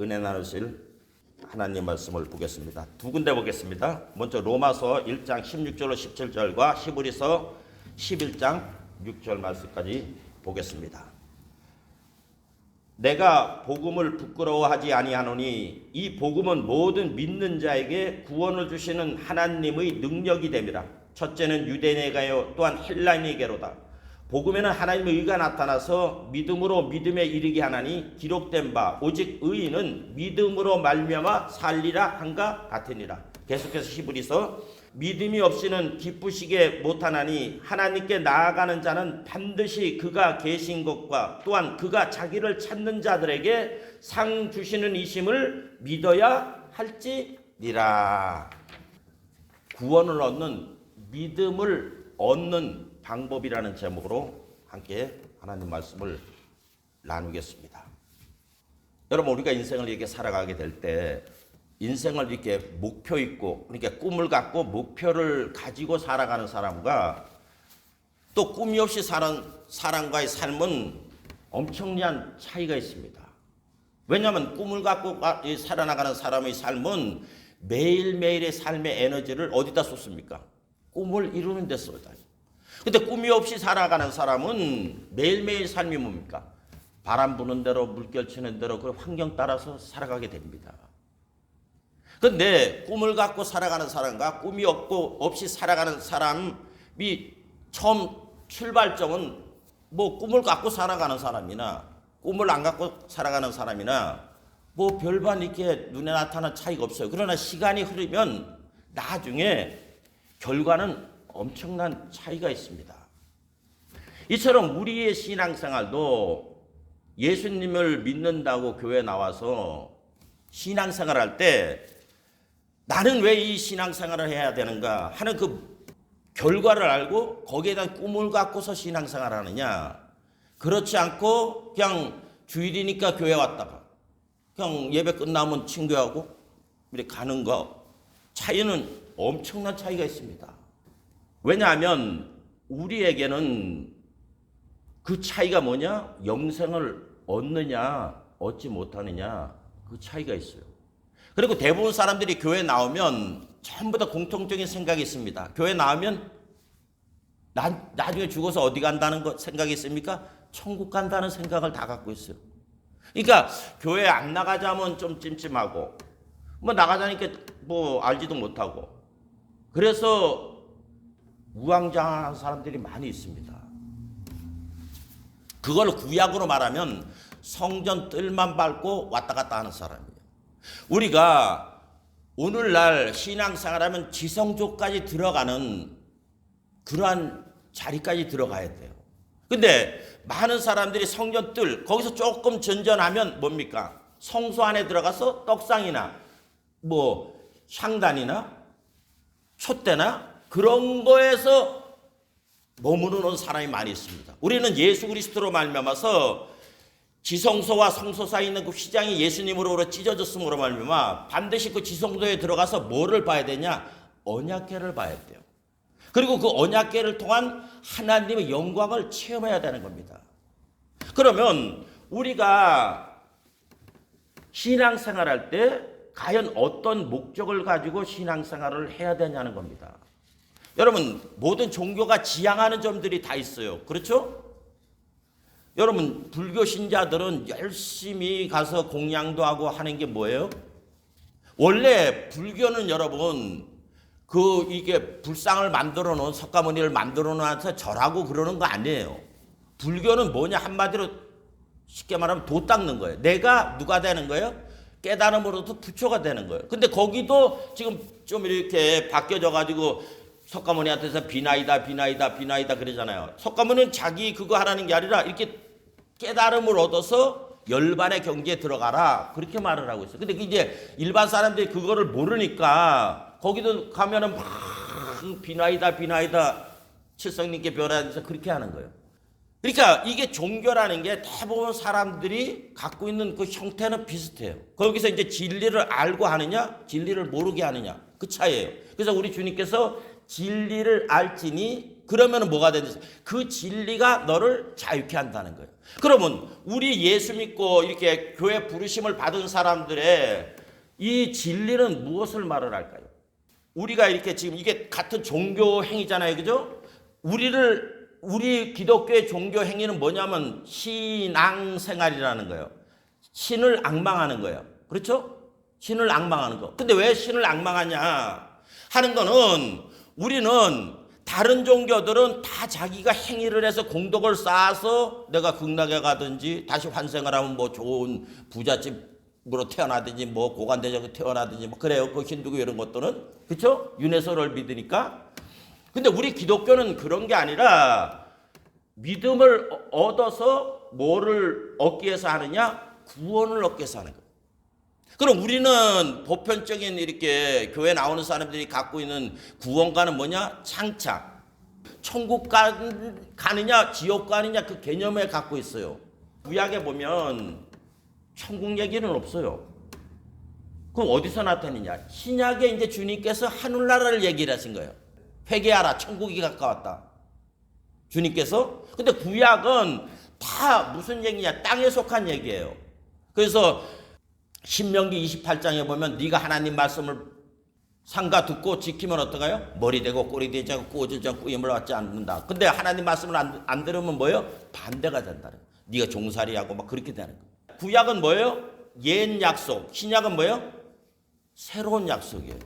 은혜 나누실 하나님 말씀을 보겠습니다. 두 군데 보겠습니다. 먼저 로마서 1장 16절로 17절과 히브리서 11장 6절 말씀까지 보겠습니다. 내가 복음을 부끄러워하지 아니하노니 이 복음은 모든 믿는 자에게 구원을 주시는 하나님의 능력이 됨이라. 첫째는 유대인에게요 또한 헬라인에게로다. 복음에는 하나님의 의가 나타나서 믿음으로 믿음에 이르게 하나니 기록된 바 오직 의인은 믿음으로 말미암아 살리라 한가 같으니라. 계속해서 히브리서 믿음이 없이는 기쁘시게 못하나니 하나님께 나아가는 자는 반드시 그가 계신 것과 또한 그가 자기를 찾는 자들에게 상 주시는 이심을 믿어야 할지니라. 구원을 얻는 믿음을 얻는 방법이라는 제목으로 함께 하나님 말씀을 나누겠습니다. 여러분, 우리가 인생을 이렇게 살아가게 될 때 인생을 이렇게 목표 있고 그러니까 꿈을 갖고 목표를 가지고 살아가는 사람과 또 꿈이 없이 사는 사람과의 삶은 엄청난 차이가 있습니다. 왜냐하면 꿈을 갖고 살아나가는 사람의 삶은 매일매일의 삶의 에너지를 어디다 쏟습니까? 꿈을 이루는 데 쏟아요. 근데 꿈이 없이 살아가는 사람은 매일매일 삶이 뭡니까? 바람 부는 대로 물결 치는 대로 그 환경 따라서 살아가게 됩니다. 근데 꿈을 갖고 살아가는 사람과 꿈이 없이 살아가는 사람이 처음 출발점은 뭐 꿈을 갖고 살아가는 사람이나 꿈을 안 갖고 살아가는 사람이나 뭐 별반 이렇게 눈에 나타나는 차이가 없어요. 그러나 시간이 흐르면 나중에 결과는 엄청난 차이가 있습니다. 이처럼 우리의 신앙생활도 예수님을 믿는다고 교회 나와서 신앙생활할 때 나는 왜 이 신앙생활을 해야 되는가 하는 그 결과를 알고 거기에 대한 꿈을 갖고서 신앙생활을 하느냐, 그렇지 않고 그냥 주일이니까 교회 왔다가 그냥 예배 끝나면 친구하고 이렇게 가는 거 차이는 엄청난 차이가 있습니다. 왜냐하면 우리에게는 그 차이가 뭐냐? 영생을 얻느냐 얻지 못하느냐 그 차이가 있어요. 그리고 대부분 사람들이 교회 나오면 전부 다 공통적인 생각이 있습니다. 교회 나오면 나중에 죽어서 어디 간다는 생각이 있습니까? 천국 간다는 생각을 다 갖고 있어요. 그러니까 교회 안 나가자면 좀 찜찜하고 뭐 나가자니까 뭐 알지도 못하고 그래서 우왕좌왕하는 사람들이 많이 있습니다. 그걸 구약으로 말하면 성전 뜰만 밟고 왔다 갔다 하는 사람이에요. 우리가 오늘날 신앙생활하면 지성조까지 들어가는 그러한 자리까지 들어가야 돼요. 근데 많은 사람들이 성전 뜰 거기서 조금 전전하면 뭡니까? 성소 안에 들어가서 떡상이나 뭐 향단이나 촛대나 그런 거에서 머무르는 온 사람이 많이 있습니다. 우리는 예수 그리스도로 말미암아서 지성소와 성소 사이에 있는 그 휘장이 예수님으로 찢어졌음으로 말미암아 반드시 그 지성소에 들어가서 뭐를 봐야 되냐? 언약궤를 봐야 돼요. 그리고 그 언약궤를 통한 하나님의 영광을 체험해야 되는 겁니다. 그러면 우리가 신앙생활할 때 과연 어떤 목적을 가지고 신앙생활을 해야 되냐는 겁니다. 여러분, 모든 종교가 지향하는 점들이 다 있어요. 그렇죠? 여러분, 불교 신자들은 열심히 가서 공양도 하고 하는 게 뭐예요? 원래 불교는 여러분 이게 불상을 만들어 놓은 석가모니를 만들어 놓아서 절하고 그러는 거 아니에요. 불교는 뭐냐? 한마디로 쉽게 말하면 도 닦는 거예요. 내가 누가 되는 거예요? 깨달음으로도 부처가 되는 거예요. 근데 거기도 지금 좀 이렇게 바뀌어져 가지고 석가모니한테서 비나이다 그러잖아요. 석가모니는 자기 그거 하라는 게 아니라 이렇게 깨달음을 얻어서 열반의 경지에 들어가라 그렇게 말을 하고 있어요. 근데 이제 일반 사람들이 그거를 모르니까 거기도 가면은 막 비나이다 칠성님께 별하면서 그렇게 하는 거예요. 그러니까 이게 종교라는 게 대부분 사람들이 갖고 있는 그 형태는 비슷해요. 거기서 이제 진리를 알고 하느냐 진리를 모르게 하느냐 그 차이예요. 그래서 우리 주님께서 진리를 알지니 그러면 뭐가 되는지 그 진리가 너를 자유케 한다는 거예요. 그러면 우리 예수 믿고 이렇게 교회 부르심을 받은 사람들의 이 진리는 무엇을 말을 할까요? 우리가 이렇게 지금 이게 같은 종교 행위잖아요. 그죠? 우리 기독교의 종교 행위는 뭐냐면 신앙생활이라는 거예요. 신을 앙망하는 거예요. 그렇죠? 신을 앙망하는 거. 근데 왜 신을 앙망하냐 하는 거는 우리는 다른 종교들은 다 자기가 행위를 해서 공덕을 쌓아서 내가 극락에 가든지 다시 환생을 하면 뭐 좋은 부잣집으로 태어나든지 뭐 고관대적으로 태어나든지 뭐 그래요. 그 힌두교 이런 것들은. 그렇죠? 윤회설을 믿으니까. 근데 우리 기독교는 그런 게 아니라 믿음을 얻어서 뭐를 얻기 위해서 하느냐? 구원을 얻기 위해서 하는 거예요. 그럼 우리는 보편적인 이렇게 교회 나오는 사람들이 갖고 있는 구원관은 뭐냐? 창차. 천국 가느냐 지옥 가느냐 그 개념을 갖고 있어요. 구약에 보면 천국 얘기는 없어요. 그럼 어디서 나타내냐? 신약에 이제 주님께서 하늘나라를 얘기를 하신 거예요. 회개하라 천국이 가까웠다. 주님께서. 근데 구약은 다 무슨 얘기냐? 땅에 속한 얘기예요. 그래서 신명기 28장에 보면 네가 하나님 말씀을 삼가 듣고 지키면 어떡해요? 머리 되고 꼬리 되지 않고 꾸어지지 않고 꾸임을 받지 않는다. 근데 하나님 말씀을 안 들으면 뭐예요? 반대가 된다. 네가 종살이하고 막 그렇게 되는 거예요. 구약은 뭐예요? 옛 약속. 신약은 뭐예요? 새로운 약속이에요.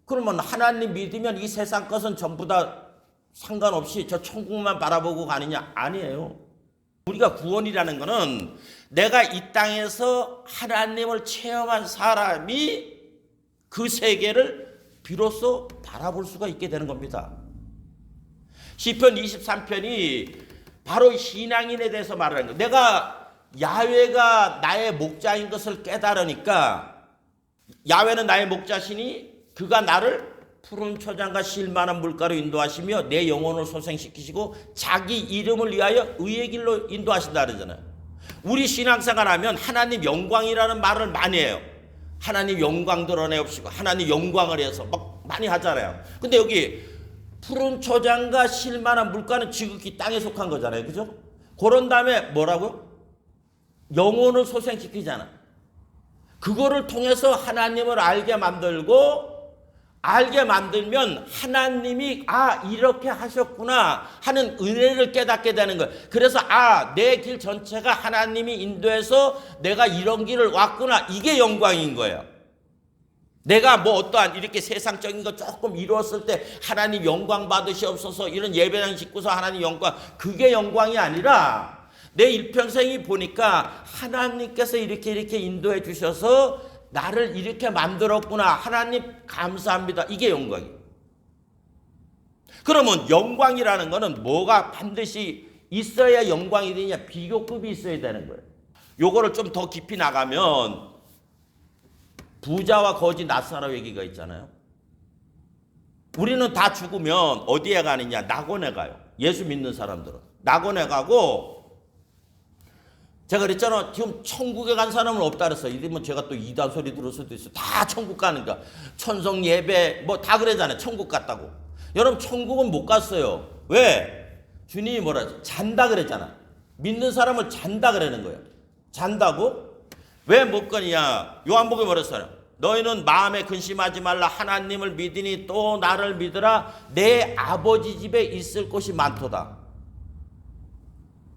그러면 하나님 믿으면 이 세상 것은 전부 다 상관없이 저 천국만 바라보고 가느냐? 아니에요. 우리가 구원이라는 거는 내가 이 땅에서 하나님을 체험한 사람이 그 세계를 비로소 바라볼 수가 있게 되는 겁니다. 시편 23편이 바로 신앙인에 대해서 말하는 거예요. 내가 야훼가 나의 목자인 것을 깨달으니까 야훼는 나의 목자시니 그가 나를 푸른 초장과 실만한 물가로 인도하시며 내 영혼을 소생시키시고 자기 이름을 위하여 의의 길로 인도하신다 그러잖아요. 우리 신앙생활 하면 하나님 영광이라는 말을 많이 해요. 하나님 영광 드러내옵시고 하나님 영광을 해서 막 많이 하잖아요. 근데 여기 푸른 초장과 실만한 물가는 지극히 땅에 속한 거잖아요. 그죠? 그런 다음에 뭐라고요? 영혼을 소생시키잖아. 그거를 통해서 하나님을 알게 만들면 하나님이 이렇게 하셨구나 하는 은혜를 깨닫게 되는 거예요. 그래서 내 길 전체가 하나님이 인도해서 내가 이런 길을 왔구나. 이게 영광인 거예요. 내가 뭐 어떠한 이렇게 세상적인 거 조금 이루었을 때 하나님 영광 받으시옵소서 이런 예배당 짓고서 하나님 영광, 그게 영광이 아니라 내 일평생이 보니까 하나님께서 이렇게 인도해 주셔서 나를 이렇게 만들었구나. 하나님 감사합니다. 이게 영광이에요. 그러면 영광이라는 거는 뭐가 반드시 있어야 영광이 되냐? 비교급이 있어야 되는 거예요. 요거를 좀 더 깊이 나가면 부자와 거지 낫사로 얘기가 있잖아요. 우리는 다 죽으면 어디에 가느냐? 낙원에 가요. 예수 믿는 사람들은. 낙원에 가고 제가 그랬잖아. 지금 천국에 간 사람은 없다 그랬어요. 이러면 제가 또 이단 소리 들을 수도 있어요. 다 천국 가니까. 천성 예배 뭐 다 그러잖아요. 천국 갔다고. 여러분 천국은 못 갔어요. 왜? 주님이 뭐라 했어? 잔다 그랬잖아. 믿는 사람을 잔다 그러는 거예요. 잔다고? 왜 못 가냐? 요한복음에 뭐랬어요? 너희는 마음에 근심하지 말라. 하나님을 믿으니 또 나를 믿으라. 내 아버지 집에 있을 곳이 많도다.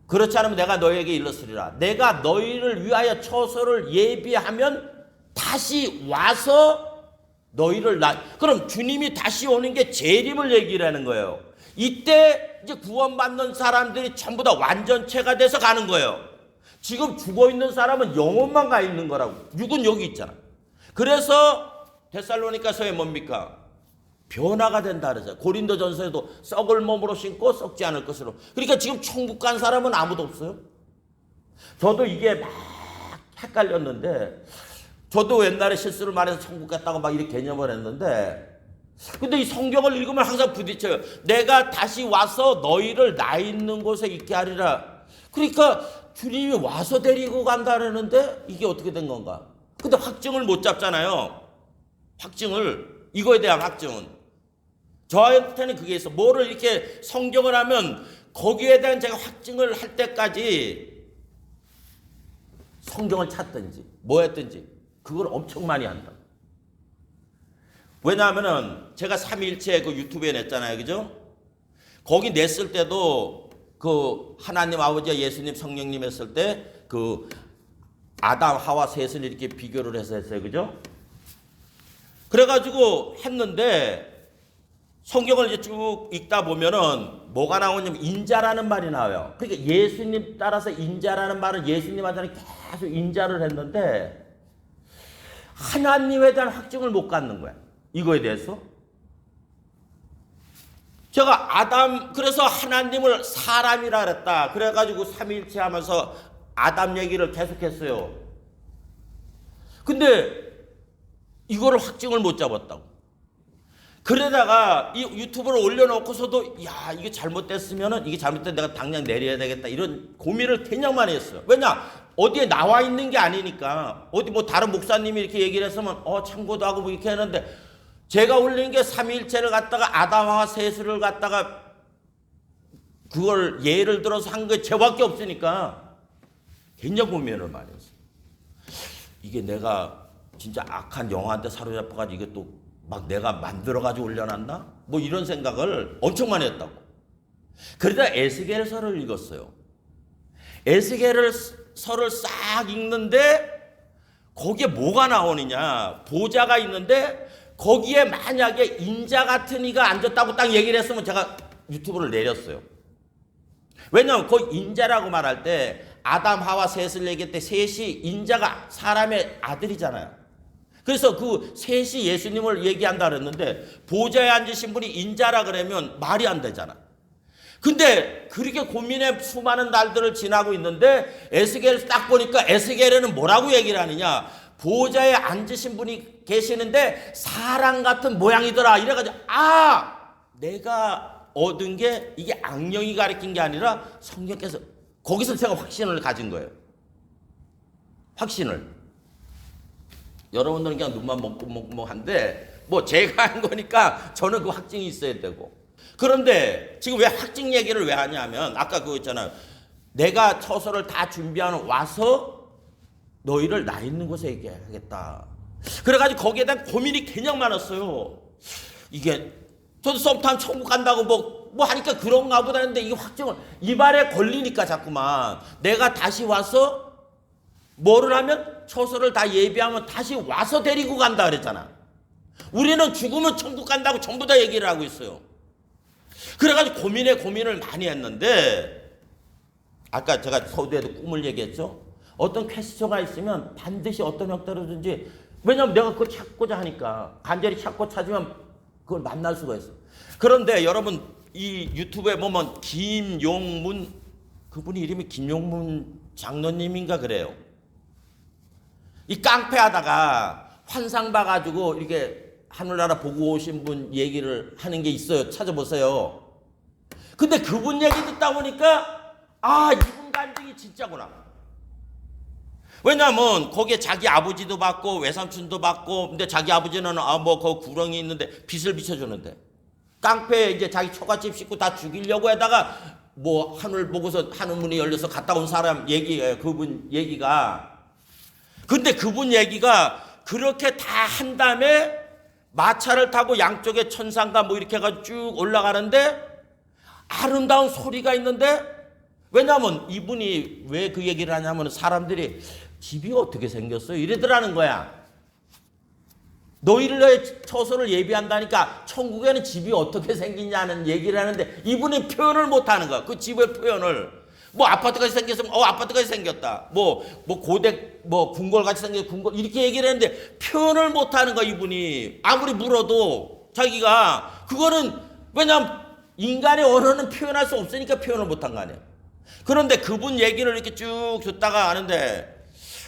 그렇지 않으면 내가 너희에게 일렀으리라. 내가 너희를 위하여 처소를 예비하면 다시 와서 너희를 그럼 주님이 다시 오는 게 재림을 얘기를 하는 거예요. 이때 이제 구원받는 사람들이 전부 다 완전체가 돼서 가는 거예요. 지금 죽어있는 사람은 영혼만 가 있는 거라고. 육은 여기 있잖아. 그래서 데살로니가서에 뭡니까? 변화가 된다 그러죠. 고린도전서에도 썩을 몸으로 신고 썩지 않을 것으로. 그러니까 지금 천국 간 사람은 아무도 없어요. 저도 이게 막 헷갈렸는데 저도 옛날에 실수를 말해서 천국 갔다고 막 이렇게 개념을 했는데 근데 이 성경을 읽으면 항상 부딪혀요. 내가 다시 와서 너희를 나 있는 곳에 있게 하리라. 그러니까 주님이 와서 데리고 간다 그러는데 이게 어떻게 된 건가? 근데 확증을 못 잡잖아요. 확증을. 이거에 대한 확증은. 저한테는 그게 있어. 뭐를 이렇게 성경을 하면 거기에 대한 제가 확증을 할 때까지 성경을 찾든지 뭐 했든지 그걸 엄청 많이 한다. 왜냐하면은 제가 삼위일체 그 유튜브에 냈잖아요. 그죠? 거기 냈을 때도 그 하나님 아버지와 예수님 성령님 했을 때 그 아담 하와 셋을 이렇게 비교를 해서 했어요. 그죠? 그래가지고 했는데 성경을 이제 쭉 읽다 보면은 뭐가 나오냐면 인자라는 말이 나와요. 그러니까 예수님 따라서 인자라는 말은 예수님한테는 계속 인자를 했는데 하나님에 대한 확증을 못 갖는 거야. 이거에 대해서. 제가 그래서 하나님을 사람이라 그랬다. 그래가지고 삼위일체 하면서 아담 얘기를 계속했어요. 근데 이거를 확증을 못 잡았다고. 그러다가 이 유튜브를 올려놓고서도 이게 잘못됐으면은 이게 잘못된 내가 당장 내려야 되겠다 이런 고민을 굉장히 많이 했어요. 왜냐 어디에 나와 있는 게 아니니까. 어디 뭐 다른 목사님이 이렇게 얘기를 했으면 참고도 하고 뭐 이렇게 하는데 제가 올린 게 삼위일체를 갖다가 아담과 셋을 갖다가 그걸 예를 들어서 한 게 저밖에 없으니까 굉장히 고민을 많이 했어요. 이게 내가 진짜 악한 영화한테 사로잡혀가지고 이게 또 막 내가 만들어가지고 올려놨나? 뭐 이런 생각을 엄청 많이 했다고. 그러다 에스겔서를 읽었어요. 에스겔서를 싹 읽는데 거기에 뭐가 나오느냐. 보좌가 있는데 거기에 만약에 인자 같은 이가 앉았다고 딱 얘기를 했으면 제가 유튜브를 내렸어요. 왜냐하면 그 인자라고 말할 때 아담 하와 셋을 얘기할 때 셋이 인자가 사람의 아들이잖아요. 그래서 그 셋이 예수님을 얘기한다 그랬는데 보좌에 앉으신 분이 인자라 그러면 말이 안 되잖아. 근데 그렇게 고민에 수많은 날들을 지나고 있는데 에스겔을 딱 보니까 에스겔에는 뭐라고 얘기를 하느냐. 보좌에 앉으신 분이 계시는데 사람 같은 모양이더라. 이래가지고 내가 얻은 게 이게 악령이 가르친 게 아니라 성령께서 거기서 제가 확신을 가진 거예요. 확신을. 여러분들은 그냥 눈만 먹먹먹한데 뭐 제가 한 거니까 저는 그 확증이 있어야 되고. 그런데 지금 왜 확증 얘기를 왜 하냐면 아까 그거 있잖아요. 내가 처소를 다 준비하는 와서 너희를 나 있는 곳에 얘기하겠다. 그래가지고 거기에 대한 고민이 굉장히 많았어요. 이게 저도 썸타임 천국 간다고 뭐 하니까 그런가 보다 했는데 이게 확증을 입안에 걸리니까 자꾸만 내가 다시 와서 뭐를 하면 처소를 다 예비하면 다시 와서 데리고 간다 그랬잖아. 우리는 죽으면 천국 간다고 전부 다 얘기를 하고 있어요. 그래가지고 고민을 많이 했는데 아까 제가 서두에도 꿈을 얘기했죠. 어떤 퀘스처가 있으면 반드시 어떤 형태로든지 왜냐하면 내가 그걸 찾고자 하니까 간절히 찾고 찾으면 그걸 만날 수가 있어. 그런데 여러분 이 유튜브에 보면 김용문 그분이 이름이 김용문 장로님인가 그래요. 이 깡패하다가 환상 봐가지고 이렇게 하늘나라 보고 오신 분 얘기를 하는 게 있어요. 찾아보세요. 근데 그분 얘기 듣다 보니까 이분 간증이 진짜구나. 왜냐하면 거기에 자기 아버지도 받고 외삼촌도 받고 근데 자기 아버지는 그 구렁이 있는데 빛을 비춰주는데 깡패 이제 자기 처갓집 식구 다 죽이려고 하다가 뭐 하늘 보고서 하늘 문이 열려서 갔다 온 사람 얘기예요. 그분 얘기가. 근데 그분 얘기가 그렇게 다 한 다음에 마차를 타고 양쪽에 천상가 뭐 이렇게 해가지고 쭉 올라가는데 아름다운 소리가 있는데 왜냐하면 이분이 왜 그 얘기를 하냐면 사람들이 집이 어떻게 생겼어요? 이러더라는 거야. 너희를 처소를 예비한다니까 천국에는 집이 어떻게 생기냐는 얘기를 하는데 이분이 표현을 못하는 거야. 그 집의 표현을. 뭐 아파트같이 생겼으면 아파트같이 생겼다. 뭐 고대 궁궐같이 생겼 궁궐 이렇게 얘기를 했는데 표현을 못하는 거야 이분이. 아무리 물어도 자기가 그거는 왜냐면 인간의 언어는 표현할 수 없으니까 표현을 못한 거 아니야. 그런데 그분 얘기를 이렇게 쭉 듣다가 하는데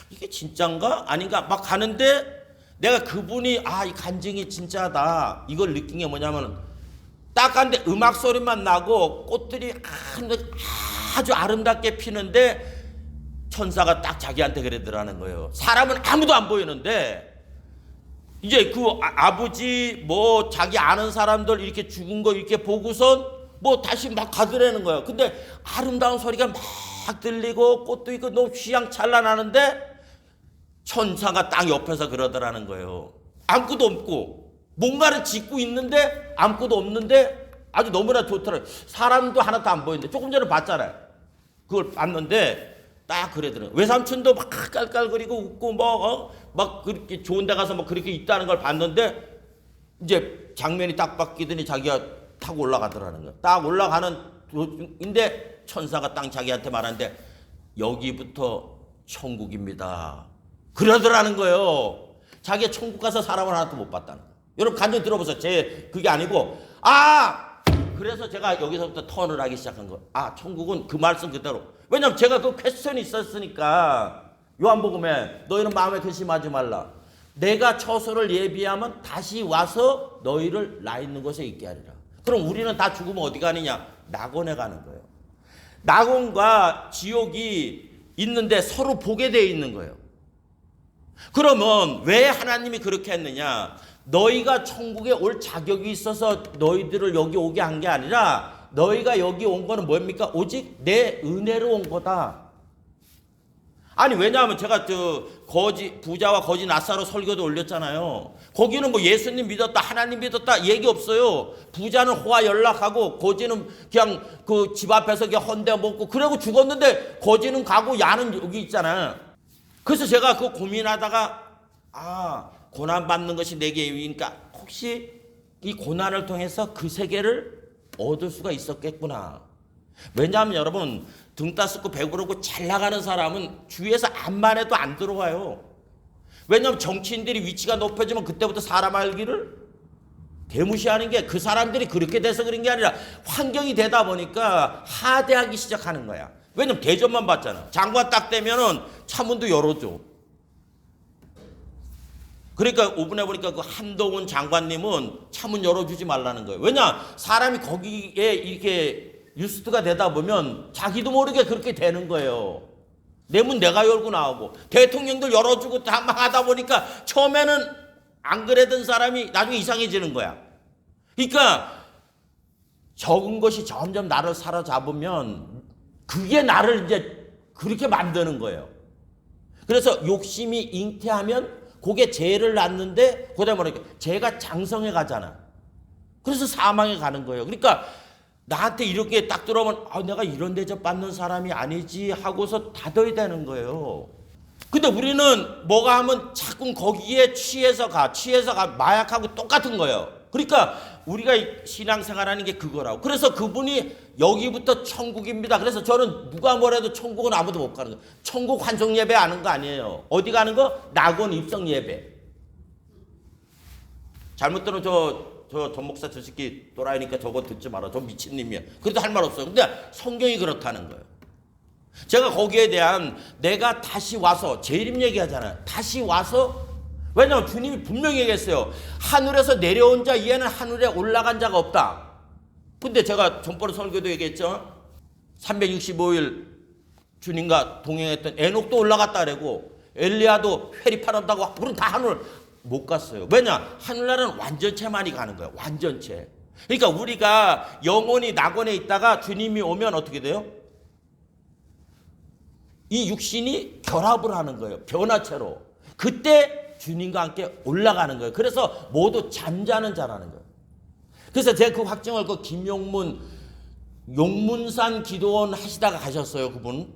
이게 진짠가 아닌가 막 가는데 내가 그분이 이 간증이 진짜다 이걸 느낀 게 뭐냐면 딱 갔는데 음악 소리만 나고 꽃들이 아주 아름답게 피는데 천사가 딱 자기한테 그러더라는 거예요. 사람은 아무도 안 보이는데 이제 그 아버지 뭐 자기 아는 사람들 이렇게 죽은 거 이렇게 보고선 뭐 다시 막 가더라는 거예요. 근데 아름다운 소리가 막 들리고 꽃도 있고 너무 휘황찬란하는데 천사가 딱 옆에서 그러더라는 거예요. 아무것도 없고 뭔가를 짓고 있는데 아무것도 없는데 아주 너무나 좋더라고요. 사람도 하나도 안 보이는데 조금 전에 봤잖아요. 그걸 봤는데 딱 그러더라고요. 외삼촌도 막 깔깔거리고 웃고 막 그렇게 좋은 데 가서 뭐 그렇게 있다는 걸 봤는데 이제 장면이 딱 바뀌더니 자기가 타고 올라가더라는 거예요. 딱 올라가는 도중인데 천사가 딱 자기한테 말하는데 여기부터 천국입니다. 그러더라는 거예요. 자기가 천국 가서 사람을 하나도 못 봤다는 거예요. 여러분 간증 들어보세요. 그게 아니고 그래서 제가 여기서부터 턴을 하기 시작한 거예요. 천국은 그 말씀 그대로. 왜냐면 제가 그 퀘스천이 있었으니까 요한복음에 너희는 마음에 근심하지 말라. 내가 처소를 예비하면 다시 와서 너희를 나 있는 곳에 있게 하리라. 그럼 우리는 다 죽으면 어디 가느냐? 낙원에 가는 거예요. 낙원과 지옥이 있는데 서로 보게 돼 있는 거예요. 그러면 왜 하나님이 그렇게 했느냐? 너희가 천국에 올 자격이 있어서 너희들을 여기 오게 한 게 아니라 너희가 여기 온 거는 뭡니까? 오직 내 은혜로 온 거다. 아니 왜냐하면 제가 부자와 거지 나사로 설교도 올렸잖아요. 거기는 뭐 예수님 믿었다 하나님 믿었다 얘기 없어요. 부자는 호화 연락하고 거지는 그냥 그 집 앞에서 그냥 헌데 먹고 그러고 죽었는데 거지는 가고 야는 여기 있잖아요. 그래서 제가 그 고민하다가 고난 받는 것이 내게 유익이니까 혹시 이 고난을 통해서 그 세계를 얻을 수가 있었겠구나. 왜냐하면 여러분 등 따숩고 배부르고 잘 나가는 사람은 주위에서 암만 해도 안 들어와요. 왜냐하면 정치인들이 위치가 높아지면 그때부터 사람 알기를 개무시하는 게 그 사람들이 그렇게 돼서 그런 게 아니라 환경이 되다 보니까 하대하기 시작하는 거야. 왜냐면 대접만 받잖아. 장관 딱 되면은 차문도 열어줘. 그러니까 오분에 보니까 그 한동훈 장관님은 차문 열어주지 말라는 거예요. 왜냐? 사람이 거기에 이렇게 유스트가 되다 보면 자기도 모르게 그렇게 되는 거예요. 내 문 내가 열고 나오고 대통령들 열어주고 다 막 하다 보니까 처음에는 안 그래던 사람이 나중에 이상해지는 거야. 그러니까 적은 것이 점점 나를 사로잡으면 그게 나를 이제 그렇게 만드는 거예요. 그래서 욕심이 잉태하면 그게 죄를 낳는데 그다음에 뭐랄까 죄가 장성해 가잖아. 그래서 사망에 가는 거예요. 그러니까 나한테 이렇게 딱 들어오면 내가 이런 대접 받는 사람이 아니지 하고서 닫아야 되는 거예요. 근데 우리는 뭐가 하면 자꾸 거기에 취해서 가 마약하고 똑같은 거예요. 그러니까 우리가 신앙생활하는 게 그거라고. 그래서 그분이 여기부터 천국입니다. 그래서 저는 누가 뭐래도 천국은 아무도 못 가는 거예요. 천국 환송 예배 하는 거 아니에요. 어디 가는 거? 낙원 입성 예배. 잘못 들으면 전 목사 저 새끼 또라이니까 저거 듣지 마라. 저 미친님이야. 그래도 할 말 없어요. 근데 성경이 그렇다는 거예요. 제가 거기에 대한 내가 다시 와서 재림 얘기하잖아요. 다시 와서 왜냐하면 주님이 분명히 얘기했어요. 하늘에서 내려온 자 이에는 하늘에 올라간 자가 없다. 근데 제가 전번에 설교도 얘기했죠. 365일 주님과 동행했던 에녹도 올라갔다 그러고 엘리야도 회리파란다고 우리는 다 하늘 못 갔어요. 왜냐? 하늘나라는 완전체만이 가는 거예요. 완전체. 그러니까 우리가 영원히 낙원에 있다가 주님이 오면 어떻게 돼요? 이 육신이 결합을 하는 거예요. 변화체로. 그때 주님과 함께 올라가는 거예요. 그래서 모두 잠자는 자라는 거예요. 그래서 제가 그 확증을 용문산 기도원 하시다가 가셨어요. 그분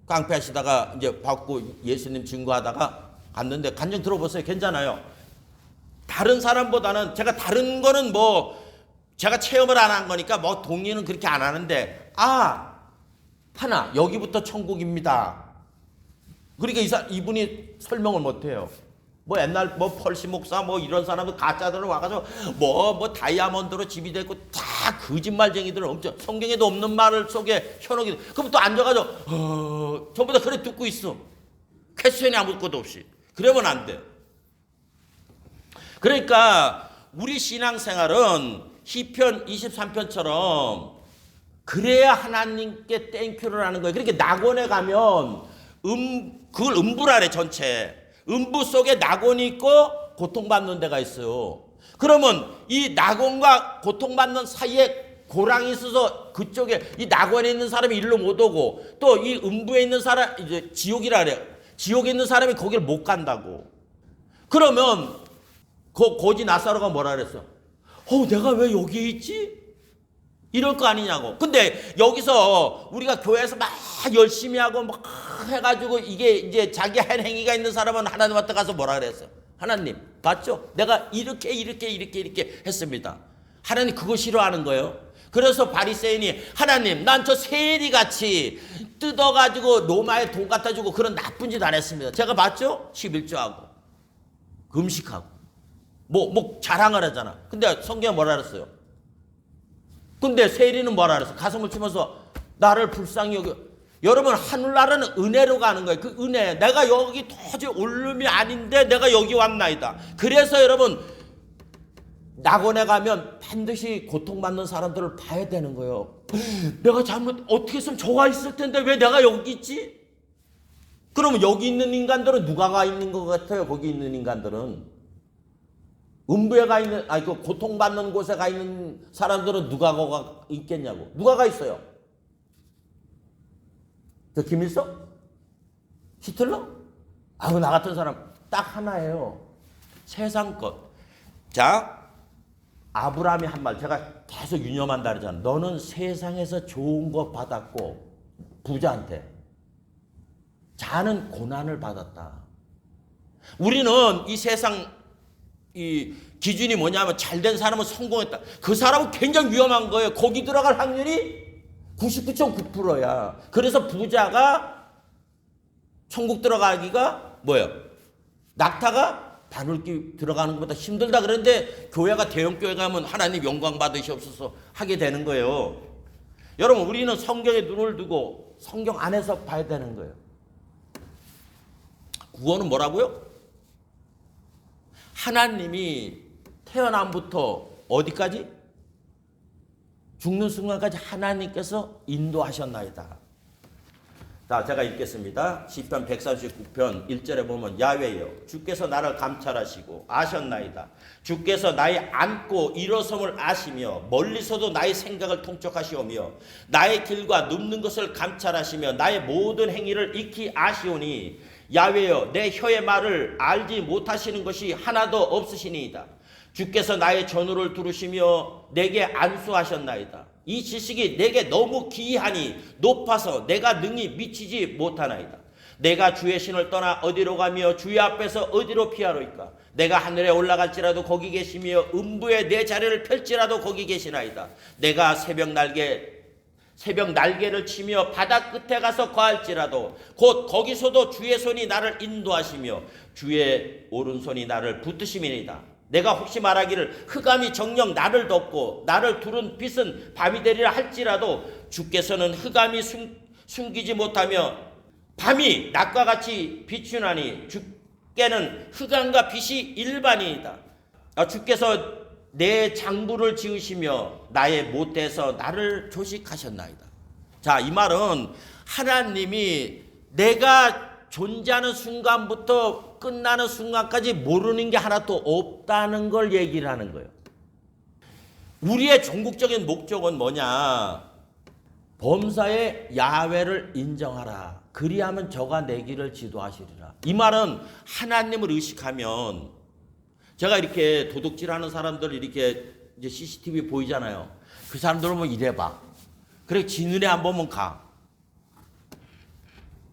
깡패 하시다가 이제 받고 예수님 증거하다가 갔는데 간증 들어보세요. 괜찮아요. 다른 사람보다는 제가 다른 거는 제가 체험을 안 한 거니까 동의는 그렇게 안 하는데 하나 여기부터 천국입니다. 그러니까 이분이 설명을 못해요. 옛날 펄시 목사 이런 사람들 가짜들은 와가지고 다이아몬드로 집이 되고 다 거짓말쟁이들은 엄청 성경에도 없는 말을 속에 현혹이 그럼 또 앉아가지고 전부 다 그래 듣고 있어. 퀘스천이 아무것도 없이. 그러면 안 돼. 그러니까 우리 신앙생활은 시편 23편처럼 그래야 하나님께 땡큐를 하는 거예요. 그러니까 낙원에 가면 그걸 음부라래 전체. 음부 속에 낙원이 있고 고통받는 데가 있어요. 그러면 이 낙원과 고통받는 사이에 고랑이 있어서 그쪽에 이 낙원에 있는 사람이 일로 못 오고 또 이 음부에 있는 사람 이제 지옥이라 그래요. 지옥에 있는 사람이 거기를 못 간다고. 그러면 그 고지 나사로가 뭐라 그랬어? 내가 왜 여기에 있지? 이럴 거 아니냐고. 근데 여기서 우리가 교회에서 막 열심히 하고 막 해가지고 이게 이제 자기 한 행위가 있는 사람은 하나님한테 가서 뭐라 그랬어? 하나님, 봤죠? 내가 이렇게 했습니다. 하나님 그거 싫어하는 거예요. 그래서 바리새인이 하나님, 난 저 세리 같이 뜯어가지고 로마에 돈 갖다 주고 그런 나쁜 짓 안 했습니다. 제가 봤죠? 11조하고 금식하고 뭐 자랑을 하잖아. 근데 성경에 뭐라 그랬어요? 근데 세리는 뭐라 그랬어? 가슴을 치면서 나를 불쌍히 여겨. 여러분, 하늘나라는 은혜로 가는 거예요. 그 은혜. 내가 여기 도저히 올름이 아닌데 내가 여기 왔나이다. 그래서 여러분, 낙원에 가면 반드시 고통받는 사람들을 봐야 되는 거예요. 내가 잘못 어떻게 했으면 저가 있을 텐데 왜 내가 여기 있지? 그러면 여기 있는 인간들은 누가 가 있는 것 같아요? 거기 있는 인간들은. 음부에 가 있는, 그 고통받는 곳에 가 있는 사람들은 누가 가 있겠냐고. 누가 가 있어요? 저 김일성? 히틀러? 나 같은 사람 딱 하나예요. 세상 것. 자, 아브라함이 한 말, 제가 계속 유념한다 그러잖아. 너는 세상에서 좋은 거 받았고 부자한테 자는 고난을 받았다. 우리는 이 세상 이 기준이 뭐냐면 잘된 사람은 성공했다. 그 사람은 굉장히 위험한 거예요. 거기 들어갈 확률이 99.9%야. 그래서 부자가 천국 들어가기가 뭐예요? 낙타가 바늘길 들어가는 것보다 힘들다. 그런데 교회가 대형 교회 가면 하나님 영광 받으시옵소서 하게 되는 거예요. 여러분, 우리는 성경에 눈을 두고 성경 안에서 봐야 되는 거예요. 구원은 뭐라고요? 하나님이 태어남부터 어디까지? 죽는 순간까지 하나님께서 인도하셨나이다. 자, 제가 읽겠습니다. 시편 139편 1절에 보면 야훼여 주께서 나를 감찰하시고 아셨나이다. 주께서 나의 앉고 일어섬을 아시며 멀리서도 나의 생각을 통촉하시오며 나의 길과 눕는 것을 감찰하시며 나의 모든 행위를 익히 아시오니 야훼여 내 혀의 말을 알지 못하시는 것이 하나도 없으시니이다. 주께서 나의 전우를 두르시며 내게 안수하셨나이다. 이 지식이 내게 너무 기이하니 높아서 내가 능히 미치지 못하나이다. 내가 주의 신을 떠나 어디로 가며 주의 앞에서 어디로 피하로이까. 내가 하늘에 올라갈지라도 거기 계시며 음부에 내 자리를 펼지라도 거기 계시나이다. 내가 새벽 날개를 치며 바다 끝에 가서 거할지라도 곧 거기서도 주의 손이 나를 인도하시며 주의 오른손이 나를 붙드심이니이다. 내가 혹시 말하기를 흑암이 정녕 나를 덮고 나를 두른 빛은 밤이 되리라 할지라도 주께서는 흑암이 숨기지 못하며 밤이 낮과 같이 비추나니 주께는 흑암과 빛이 일반이다. 주께서 내 장부를 지으시며 나의 못에서 나를 조식하셨나이다. 자, 이 말은 하나님이 내가 존재하는 순간부터 끝나는 순간까지 모르는 게 하나도 없다는 걸 얘기를 하는 거예요. 우리의 종국적인 목적은 뭐냐? 범사의 야훼를 인정하라. 그리하면 저가 내 길을 지도하시리라. 이 말은 하나님을 의식하면, 제가 이렇게 도둑질하는 사람들 이렇게 이제 CCTV 보이잖아요. 그 사람들은 뭐 이래봐. 그래, 지 눈에 안 보면 가.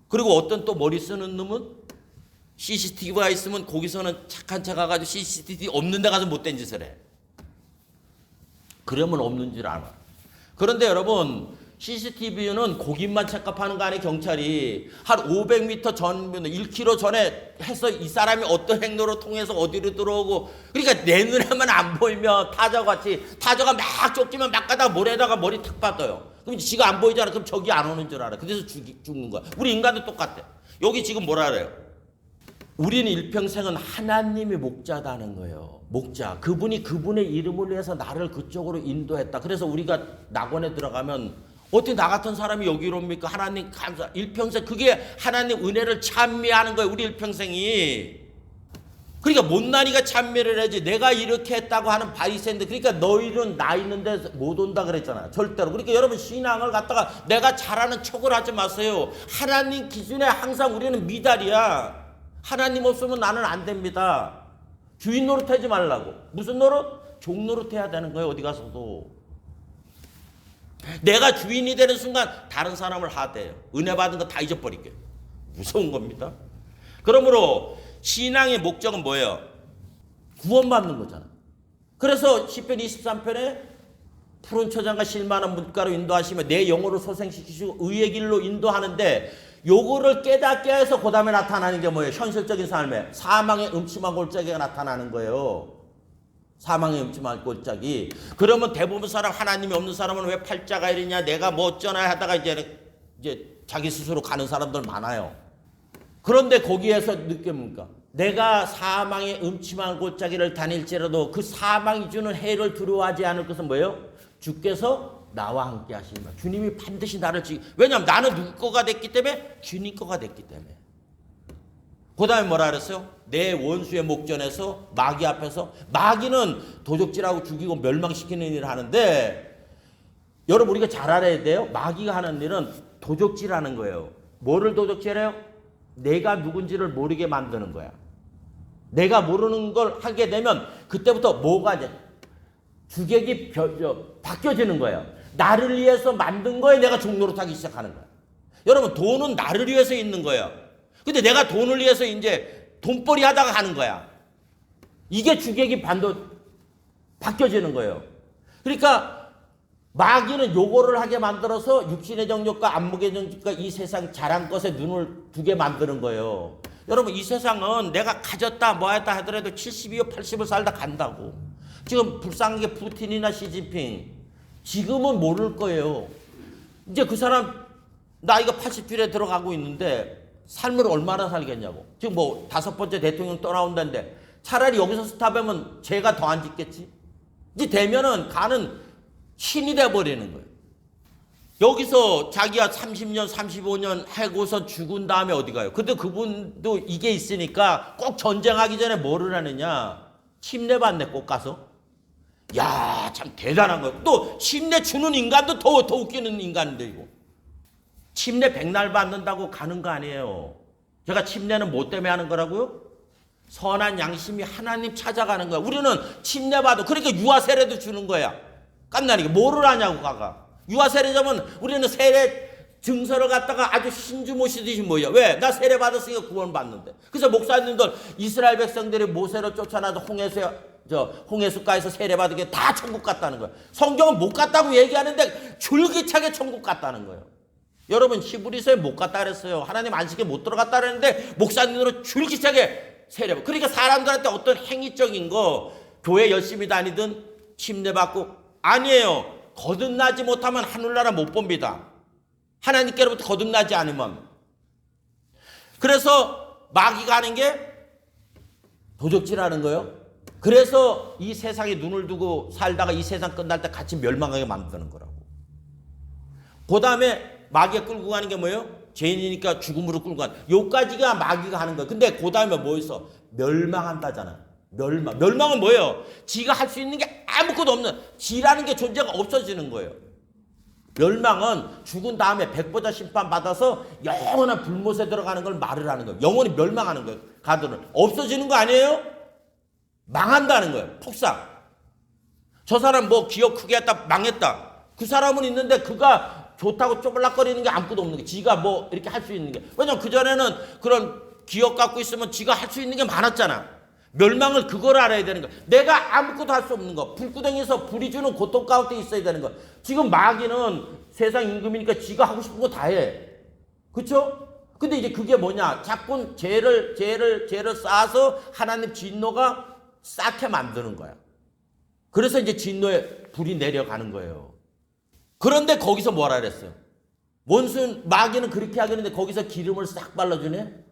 그리고 어떤 또 머리 쓰는 놈은 CCTV가 있으면 거기서는 착한 척 가가지고 CCTV 없는 데 가서 못된 짓을 해. 그러면 없는 줄 알아. 그런데 여러분, CCTV는 거기만 체크하는 거 아니에요. 경찰이 한 500m 전, 1km 전에 해서 이 사람이 어떤 행로로 통해서 어디로 들어오고, 그러니까 내 눈에만 안 보이면 타저가 막 쫓기면 막 가다가 모래다가 머리 탁 빠져요. 그럼 지가 안 보이잖아. 그럼 저기 안 오는 줄 알아. 그래서 죽는 거야. 우리 인간도 똑같아. 여기 지금 뭐라 그래요? 우리는 일평생은 하나님이 목자다는 거예요. 목자. 그분이 그분의 이름을 위해서 나를 그쪽으로 인도했다. 그래서 우리가 낙원에 들어가면 어떻게 나 같은 사람이 여기로 옵니까? 하나님 감사. 일평생 그게 하나님 은혜를 찬미하는 거예요. 우리 일평생이. 그러니까 못난이가 찬미를 하지. 내가 이렇게 했다고 하는 바리새인들, 그러니까 너희는 나 있는데 못 온다 그랬잖아. 절대로. 그러니까 여러분 신앙을 갖다가 내가 잘하는 척을 하지 마세요. 하나님 기준에 항상 우리는 미달이야. 하나님 없으면 나는 안 됩니다. 주인 노릇하지 말라고. 무슨 노릇? 종 노릇해야 되는 거예요. 어디 가서도. 내가 주인이 되는 순간 다른 사람을 하대요. 은혜 받은 거 다 잊어버릴게요. 무서운 겁니다. 그러므로 신앙의 목적은 뭐예요? 구원받는 거잖아. 그래서 시편 23편에 푸른 초장과 실만한 물가로 인도하시며 내 영혼을 소생시키시고 의의 길로 인도하는데, 요거를 깨닫게 해서 그 다음에 나타나는 게 뭐예요? 현실적인 삶에 사망의 음침한 골짜기가 나타나는 거예요. 사망의 음침한 골짜기. 그러면 대부분 사람, 하나님이 없는 사람은 왜 팔자가 이러냐, 내가 뭐 어쩌나 하다가 이제 자기 스스로 가는 사람들 많아요. 그런데 거기에서 느껴 뭡니까? 내가 사망의 음침한 골짜기를 다닐지라도 그 사망이 주는 해를 두려워하지 않을 것은 뭐예요? 주께서 나와 함께 하시니라. 주님이 반드시 나를 왜냐하면 나는 누구 거가 됐기 때문에? 주님 거가 됐기 때문에. 그 다음에 뭐라 그랬어요? 내 원수의 목전에서, 마귀 앞에서. 마귀는 도적질하고 죽이고 멸망시키는 일을 하는데, 여러분 우리가 잘 알아야 돼요. 마귀가 하는 일은 도적질하는 거예요. 뭐를 도적질해요? 내가 누군지를 모르게 만드는 거야. 내가 모르는 걸 하게 되면 그때부터 뭐가 이제 주객이 바뀌어지는 거예요. 나를 위해서 만든 거에 내가 종노릇하기 시작하는 거야. 여러분 돈은 나를 위해서 있는 거예요. 근데 내가 돈을 위해서 이제 돈벌이 하다가 하는 거야. 이게 주객이 바뀌어지는 거예요. 그러니까 마귀는 요거를 하게 만들어서 육신의 정욕과 안목의 정욕과 이 세상 잘한 것에 눈을 두게 만드는 거예요. 여러분 이 세상은 내가 가졌다 뭐했다 하더라도 70이요 80을 살다 간다고. 지금 불쌍하게 푸틴이나 시진핑 지금은 모를 거예요. 이제 그 사람 나이가 80줄에 들어가고 있는데 삶을 얼마나 살겠냐고. 지금 뭐 5번째 대통령 떠나온다는데 차라리 여기서 스탑하면 죄가 더 안 짓겠지. 이제 되면은 가는 신이 돼버리는 거예요. 여기서 자기가 30년, 35년 하고서 죽은 다음에 어디 가요? 근데 그분도 이게 있으니까 꼭 전쟁하기 전에 뭐를 하느냐? 침례받네, 꼭 가서. 야, 참 대단한 거예요. 또 침례 주는 인간도 더 웃기는 인간인데 이거. 침례 백날 받는다고 가는 거 아니에요. 제가 침례는 뭐 때문에 하는 거라고요? 선한 양심이 하나님 찾아가는 거야. 우리는 침례 받아. 그러니까 유아 세례도 주는 거야. 깐나니까 뭐를 하냐고 가가. 유아 세례자면 우리는 세례 증서를 갖다가 아주 신주 모시듯이 뭐야. 왜? 나 세례 받았으니까 구원 받는데. 그래서 목사님들 이스라엘 백성들이 모세를 쫓아나서 홍해수가에서 세례 받은 게 다 천국 갔다는 거야. 성경은 못 갔다고 얘기하는데 줄기차게 천국 갔다는 거예요. 여러분 히브리서에 못 갔다 그랬어요. 하나님 안식에 못 들어갔다 그랬는데 목사님들은 줄기차게 세례. 그러니까 사람들한테 어떤 행위적인 거 교회 열심히 다니든 침례 받고 아니에요. 거듭나지 못하면 하늘나라 못 봅니다. 하나님께로부터 거듭나지 않으면. 그래서 마귀가 하는 게 도적질하는 거예요. 그래서 이 세상에 눈을 두고 살다가 이 세상 끝날 때 같이 멸망하게 만드는 거라고. 그 다음에 마귀가 끌고 가는 게 뭐예요? 죄인이니까 죽음으로 끌고 가는. 요까지가 마귀가 하는 거예요. 근데 그 다음에 뭐 있어? 멸망한다잖아. 멸망은 뭐예요? 지가 할 수 있는 게 아무것도 없는, 지라는 게 존재가 없어지는 거예요. 멸망은 죽은 다음에 백보자 심판 받아서 영원한 불못에 들어가는 걸 말을 하는 거예요. 영원히 멸망하는 거예요. 가들은 없어지는 거 아니에요? 망한다는 거예요. 폭삭. 저 사람 뭐 기업 크게 했다 망했다. 그 사람은 있는데 그가 좋다고 쪼글락거리는 게 아무것도 없는 게, 지가 뭐 이렇게 할 수 있는 게. 왜냐면 그전에는 그런 기업 갖고 있으면 지가 할 수 있는 게 많았잖아. 멸망을 그걸 알아야 되는 거야. 내가 아무것도 할 수 없는 거. 불구덩이에서 불이 주는 고통 가운데 있어야 되는 거. 지금 마귀는 세상 임금이니까 지가 하고 싶은 거 다 해. 그렇죠? 근데 이제 그게 뭐냐? 자꾸 죄를 쌓아서 하나님 진노가 쌓게 만드는 거야. 그래서 이제 진노의 불이 내려가는 거예요. 그런데 거기서 뭐라 그랬어요? 마귀는 그렇게 하겠는데 거기서 기름을 싹 발라주네?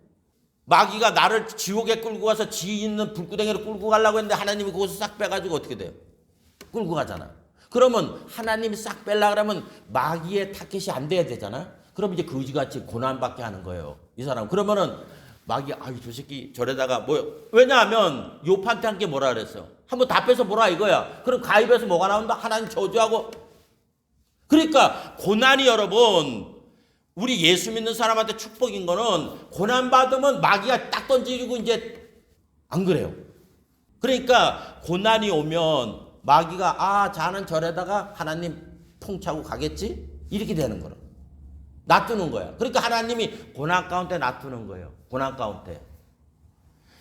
마귀가 나를 지옥에 끌고 가서 지 있는 불구덩이로 끌고 가려고 했는데 하나님이 그것을 싹 빼가지고 어떻게 돼요? 끌고 가잖아. 그러면 하나님이 싹 빼려고 그러면 마귀의 타켓이 안 돼야 되잖아. 그럼 이제 거지같이 고난받게 하는 거예요. 이 사람. 그러면은 마귀 아유 저 새끼 저래다가 뭐 왜냐하면 욥한테 한 게 뭐라 그랬어? 한번 답해서 보라 이거야. 그럼 가입해서 뭐가 나온다? 하나님 저주하고. 그러니까 고난이 여러분 우리 예수 믿는 사람한테 축복인 거는 고난 받으면 마귀가 딱 던지고 이제 안 그래요. 그러니까 고난이 오면 마귀가 아 자는 저래다가 하나님 통차고 가겠지? 이렇게 되는 거라. 놔두는 거야. 그러니까 하나님이 고난 가운데 놔두는 거예요. 고난 가운데.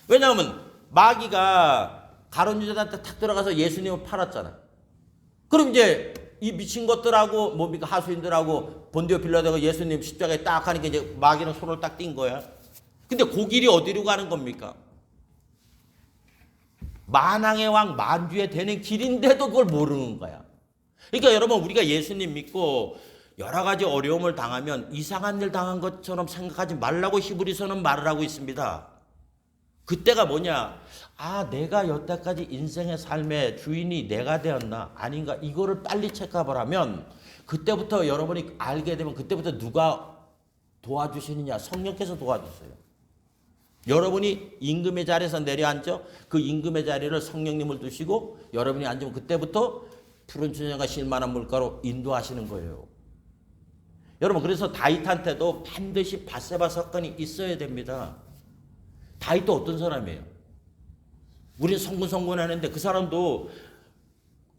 왜냐하면 마귀가 가룟 유다한테 탁 들어가서 예수님을 팔았잖아. 그럼 이제 이 미친 것들하고 뭡니까 하수인들하고 본디오 빌라도가 예수님 십자가에 딱 하니까 이제 마귀는 손을 딱 띈 거야. 근데 그 길이 어디로 가는 겁니까? 만왕의 왕 만주에 되는 길인데도 그걸 모르는 거야. 그러니까 여러분 우리가 예수님 믿고 여러 가지 어려움을 당하면 이상한 일 당한 것처럼 생각하지 말라고 히브리서는 말을 하고 있습니다. 그때가 뭐냐? 아, 내가 여태까지 인생의 삶의 주인이 내가 되었나? 아닌가? 이거를 빨리 체크업을 하면 그때부터 여러분이 알게 되면 그때부터 누가 도와주시느냐? 성령께서 도와주세요. 여러분이 임금의 자리에서 내려앉아 그 임금의 자리를 성령님을 두시고 여러분이 앉으면 그때부터 푸른 주녀가 쉴만한 물가로 인도하시는 거예요. 여러분 그래서 다윗한테도 반드시 밧세바 사건이 있어야 됩니다. 다윗도 어떤 사람이에요? 우리는 성군 하는데 그 사람도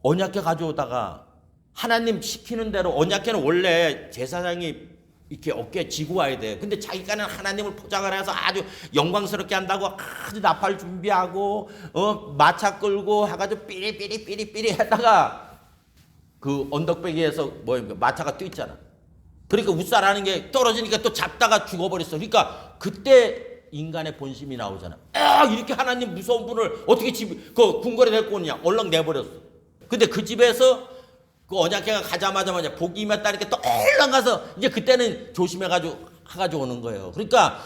언약궤 가져오다가 하나님 시키는 대로 언약궤는 원래 제사장이 이렇게 어깨에 지고 와야 돼. 근데 자기가는 하나님을 포장을 해서 아주 영광스럽게 한다고 아주 나팔 준비하고 마차 끌고 해가지고 삐리삐리 했다가 그 언덕배기에서 마차가 뛰었잖아. 그러니까 웃살하는 게 떨어지니까 또 잡다가 죽어버렸어. 그러니까 그때 인간의 본심이 나오잖아. 이렇게 하나님 무서운 분을 어떻게 그 궁궐에 데리고 오느냐. 얼른 내버렸어. 근데 그 집에서 그 언약궤가 가자마자 복이 임했다니까 또 얼른 가서 이제 그때는 해가지고 오는 거예요. 그러니까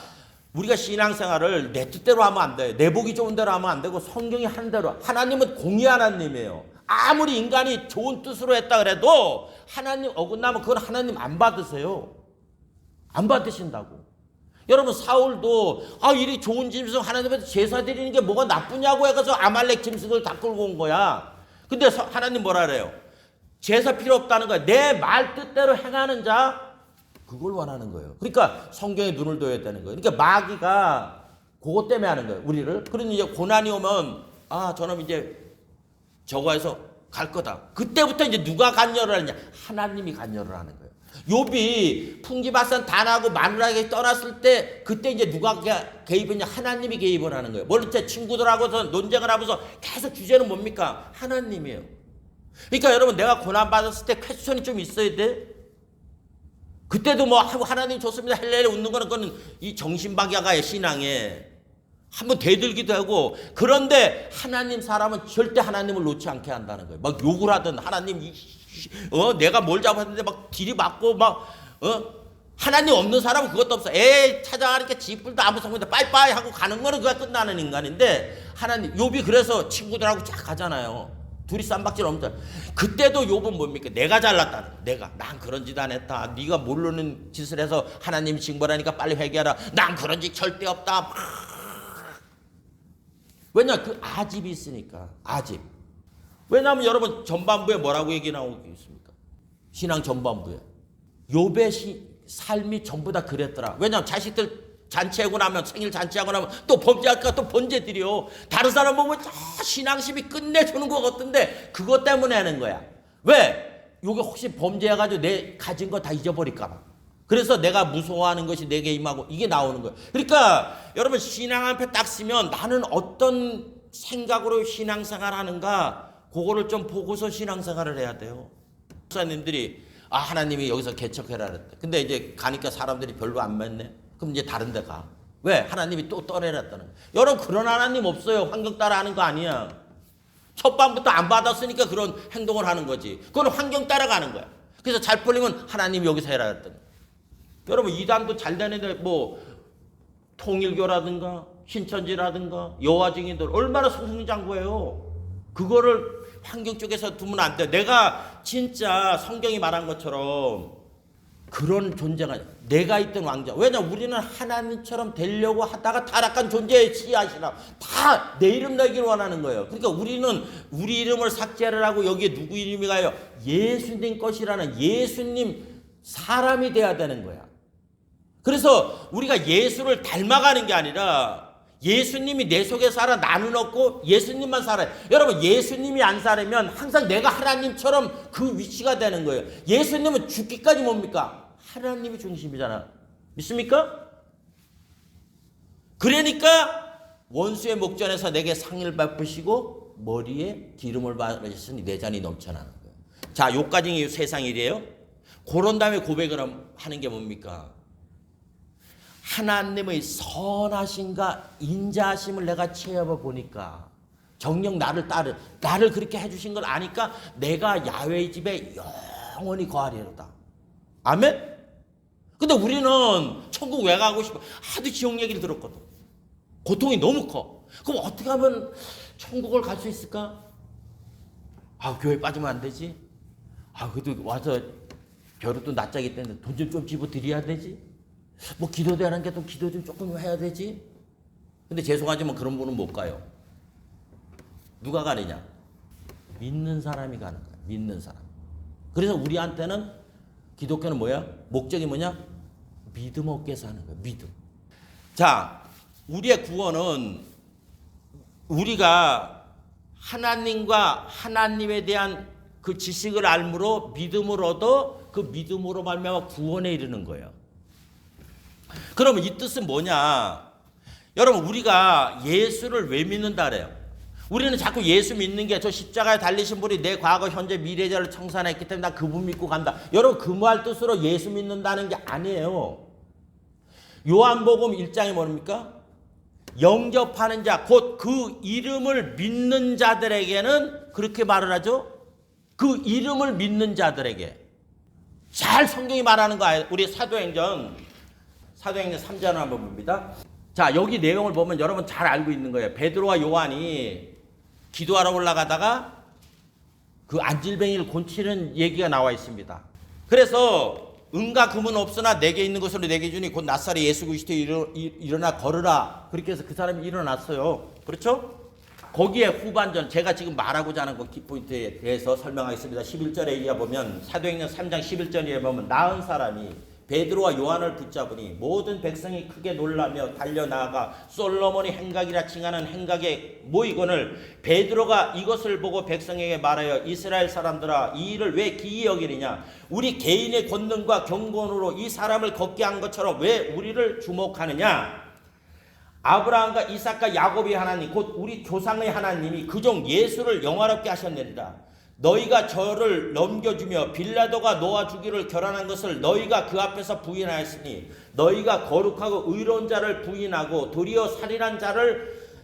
우리가 신앙생활을 내 뜻대로 하면 안 돼. 내 복이 좋은 대로 하면 안 되고 성경이 한 대로. 하나님은 공의 하나님이에요. 아무리 인간이 좋은 뜻으로 했다 그래도 하나님 어긋나면 그건 하나님 안 받으세요. 안 받으신다고. 여러분 사울도 이리 좋은 짐승 하나님한테 제사 드리는 게 뭐가 나쁘냐고 해서 아말렉 짐승을 다 끌고 온 거야. 근데 하나님 뭐라 그래요? 제사 필요 없다는 거야. 내 말 뜻대로 행하는 자 그걸 원하는 거예요. 그러니까 성경에 눈을 둬야 되는 거예요. 그러니까 마귀가 그것 때문에 하는 거예요. 우리를. 그러니 이제 고난이 오면 저놈 이제 저거 해서 갈 거다. 그때부터 이제 누가 간여를 하느냐? 하나님이 간여를 하는 거예요. 욥이 풍기바산 단하고 마누라에게 떠났을 때 그때 이제 누가 개입했냐? 하나님이 개입을 하는 거예요. 원래 친구들하고서 논쟁을 하면서 계속 주제는 뭡니까? 하나님이에요. 그러니까 여러분 내가 고난 받았을 때 퀘스천이 좀 있어야 돼. 그때도 뭐 하나님 좋습니다 헬렐레 웃는 거는 그거는 이 정신박야가의 신앙에 한번 대들기도 하고. 그런데 하나님 사람은 절대 하나님을 놓지 않게 한다는 거예요. 막 욕을 하든 하나님 내가 뭘 잘못했는데 막 딜이 맞고 막 하나님 없는 사람은 그것도 없어. 찾아가니까 지뿔도 아무 상관없는데 빠이빠이 하고 가는 거는 그가 끝나는 인간인데 하나님 욥이 그래서 친구들하고 쫙 가잖아요. 둘이 쌈박질 엄청. 그때도 욥은 뭡니까? 내가 잘났다는 거야. 난 그런 짓 안 했다. 네가 모르는 짓을 해서 하나님이 징벌하니까 빨리 회개하라. 난 그런 짓 절대 없다. 왜냐? 그 아집이 있으니까. 아집. 왜냐하면 여러분 전반부에 뭐라고 얘기 나오고 있습니까? 신앙 전반부에. 욥의 삶이 전부 다 그랬더라. 왜냐하면 자식들 잔치하고 나면 생일 잔치하고 나면 또 범죄할까 또 번제드려. 다른 사람 보면 신앙심이 끝내주는 것 같은데 그것 때문에 하는 거야. 왜? 요게 혹시 범죄해가지고 내 가진 거 다 잊어버릴까 봐. 그래서 내가 무서워하는 것이 내게 임하고 이게 나오는 거예요. 그러니까 여러분 신앙 앞에 딱 쓰면 나는 어떤 생각으로 신앙생활 하는가 그거를 좀 보고서 신앙생활을 해야 돼요. 목사님들이 하나님이 여기서 개척해라 그랬대. 근데 이제 가니까 사람들이 별로 안 맞네. 그럼 이제 다른 데 가. 왜? 하나님이 또 떠내렸다는 거예요. 여러분 그런 하나님 없어요. 환경 따라 하는 거 아니야. 첫 밤부터 안 받았으니까 그런 행동을 하는 거지. 그건 환경 따라가는 거야. 그래서 잘 풀리면 하나님이 여기서 해라 그랬더니. 여러분 이단도 잘 되는데 뭐 통일교라든가 신천지라든가 여호와 증인들 얼마나 승승장구해요. 그거를 환경 쪽에서 두면 안 돼. 내가 진짜 성경이 말한 것처럼 그런 존재가 내가 있던 왕자. 왜냐 우리는 하나님처럼 되려고 하다가 타락한 존재의 씨앗이라 다 내 이름 달기를 원하는 거예요. 그러니까 우리는 우리 이름을 삭제를 하고 여기에 누구 이름이 가요? 예수님 것이라는 예수님 사람이 돼야 되는 거야. 그래서 우리가 예수를 닮아가는 게 아니라 예수님이 내 속에 살아 나는 없고 예수님만 살아요. 여러분 예수님이 안 살면 항상 내가 하나님처럼 그 위치가 되는 거예요. 예수님은 죽기까지 뭡니까? 하나님이 중심이잖아. 믿습니까? 그러니까 원수의 목전에서 내게 상을 베푸시고 머리에 기름을 바르셨으니 내 잔이 넘쳐나는 거예요. 자, 요까지 세상 일이에요. 그런 다음에 고백을 하는 게 뭡니까? 하나님의 선하심과 인자하심을 내가 체험해 보니까 정녕 나를 그렇게 해주신 걸 아니까 내가 야훼의 집에 영원히 거하리로다. 아멘? 근데 우리는 천국 왜 가고 싶어? 하도 지옥 얘기를 들었거든. 고통이 너무 커. 그럼 어떻게 하면 천국을 갈 수 있을까? 아, 교회 빠지면 안 되지? 아, 그래도 와서 벼룩도 낯짝이 때문에 돈 좀 집어드려야 되지? 뭐 기도도 하는 게 또 기도 좀 조금 해야 되지? 근데 죄송하지만 그런 분은 못 가요. 누가 가느냐? 믿는 사람이 가는 거야. 믿는 사람. 그래서 우리한테는 기독교는 뭐야? 목적이 뭐냐? 믿음 없게 사는 거야. 믿음. 자, 우리의 구원은 우리가 하나님과 하나님에 대한 그 지식을 알므로 믿음을 얻어 그 믿음으로 말미암아 구원에 이르는 거예요. 그러면 이 뜻은 뭐냐? 여러분 우리가 예수를 왜 믿는다 그래요? 우리는 자꾸 예수 믿는 게 저 십자가에 달리신 분이 내 과거 현재 미래자를 청산했기 때문에 나 그분 믿고 간다. 여러분 그 말 뜻으로 예수 믿는다는 게 아니에요. 요한복음 1장이 뭡니까? 영접하는 자, 곧 그 이름을 믿는 자들에게는 그렇게 말을 하죠. 그 이름을 믿는 자들에게. 잘 성경이 말하는 거예요. 우리 사도행전 3장을 한번 봅니다. 자, 여기 내용을 보면 여러분 잘 알고 있는 거예요. 베드로와 요한이 기도하러 올라가다가 그 안질뱅이를 곤치는 얘기가 나와 있습니다. 그래서 은과 금은 없으나 내게 있는 것으로 내게 주니 곧 나사렛 예수 그리스도 일어나 걸으라. 그렇게 해서 그 사람이 일어났어요. 그렇죠? 거기에 후반전 제가 지금 말하고자 하는 그 키포인트에 대해서 설명하겠습니다. 11절에 이어 보면 사도행전 3장 11절에 보면 나은 사람이 베드로와 요한을 붙잡으니 모든 백성이 크게 놀라며 달려나가 솔로몬이 행각이라 칭하는 행각에 모이거늘 베드로가 이것을 보고 백성에게 말하여 이스라엘 사람들아 이 일을 왜 기이 여기느냐 우리 개인의 권능과 경건으로 이 사람을 걷게 한 것처럼 왜 우리를 주목하느냐 아브라함과 이삭과 야곱의 하나님 곧 우리 조상의 하나님이 그종 예수를 영화롭게 하셨느니라 너희가 저를 넘겨주며 빌라도가 놓아 주기를 결단한 것을 너희가 그 앞에서 부인하였으니 너희가 거룩하고 의로운 자를 부인하고 도리어 살인한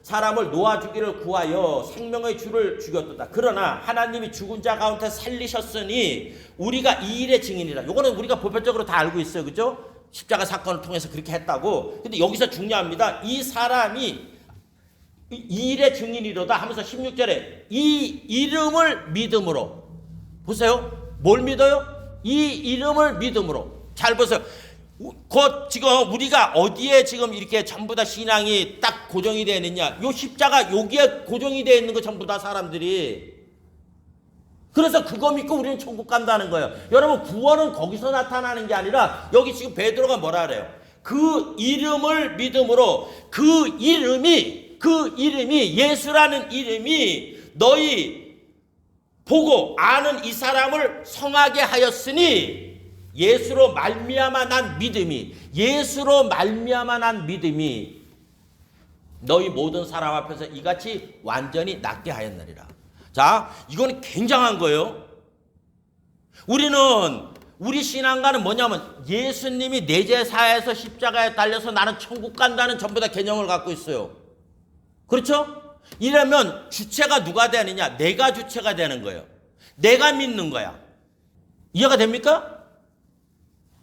사람을 놓아 주기를 구하여 생명의 주를 죽였도다. 그러나 하나님이 죽은 자 가운데 살리셨으니 우리가 이 일의 증인이라. 요거는 우리가 보편적으로 다 알고 있어요. 그죠? 십자가 사건을 통해서 그렇게 했다고. 근데 여기서 중요합니다. 이 사람이 이 일의 증인이로다 하면서 16절에 이 이름을 믿음으로 보세요. 뭘 믿어요? 이 이름을 믿음으로. 잘 보세요. 곧 지금 우리가 어디에 지금 이렇게 전부 다 신앙이 딱 고정이 되어 있느냐. 요 십자가 여기에 고정이 되어 있는 거 전부 다 사람들이. 그래서 그거 믿고 우리는 천국 간다는 거예요. 여러분 구원은 거기서 나타나는 게 아니라 여기 지금 베드로가 뭐라 그래요? 그 이름을 믿음으로 그 이름이 예수라는 이름이 너희 보고 아는 이 사람을 성하게 하였으니 예수로 말미암아 난 믿음이 너희 모든 사람 앞에서 이같이 완전히 낫게 하였느니라. 자, 이건 굉장한 거예요. 우리 신앙과는 뭐냐면 예수님이 내 제사에서 십자가에 달려서 나는 천국 간다는 전부 다 개념을 갖고 있어요. 그렇죠? 이러면 주체가 누가 되느냐? 내가 주체가 되는 거예요. 내가 믿는 거야. 이해가 됩니까?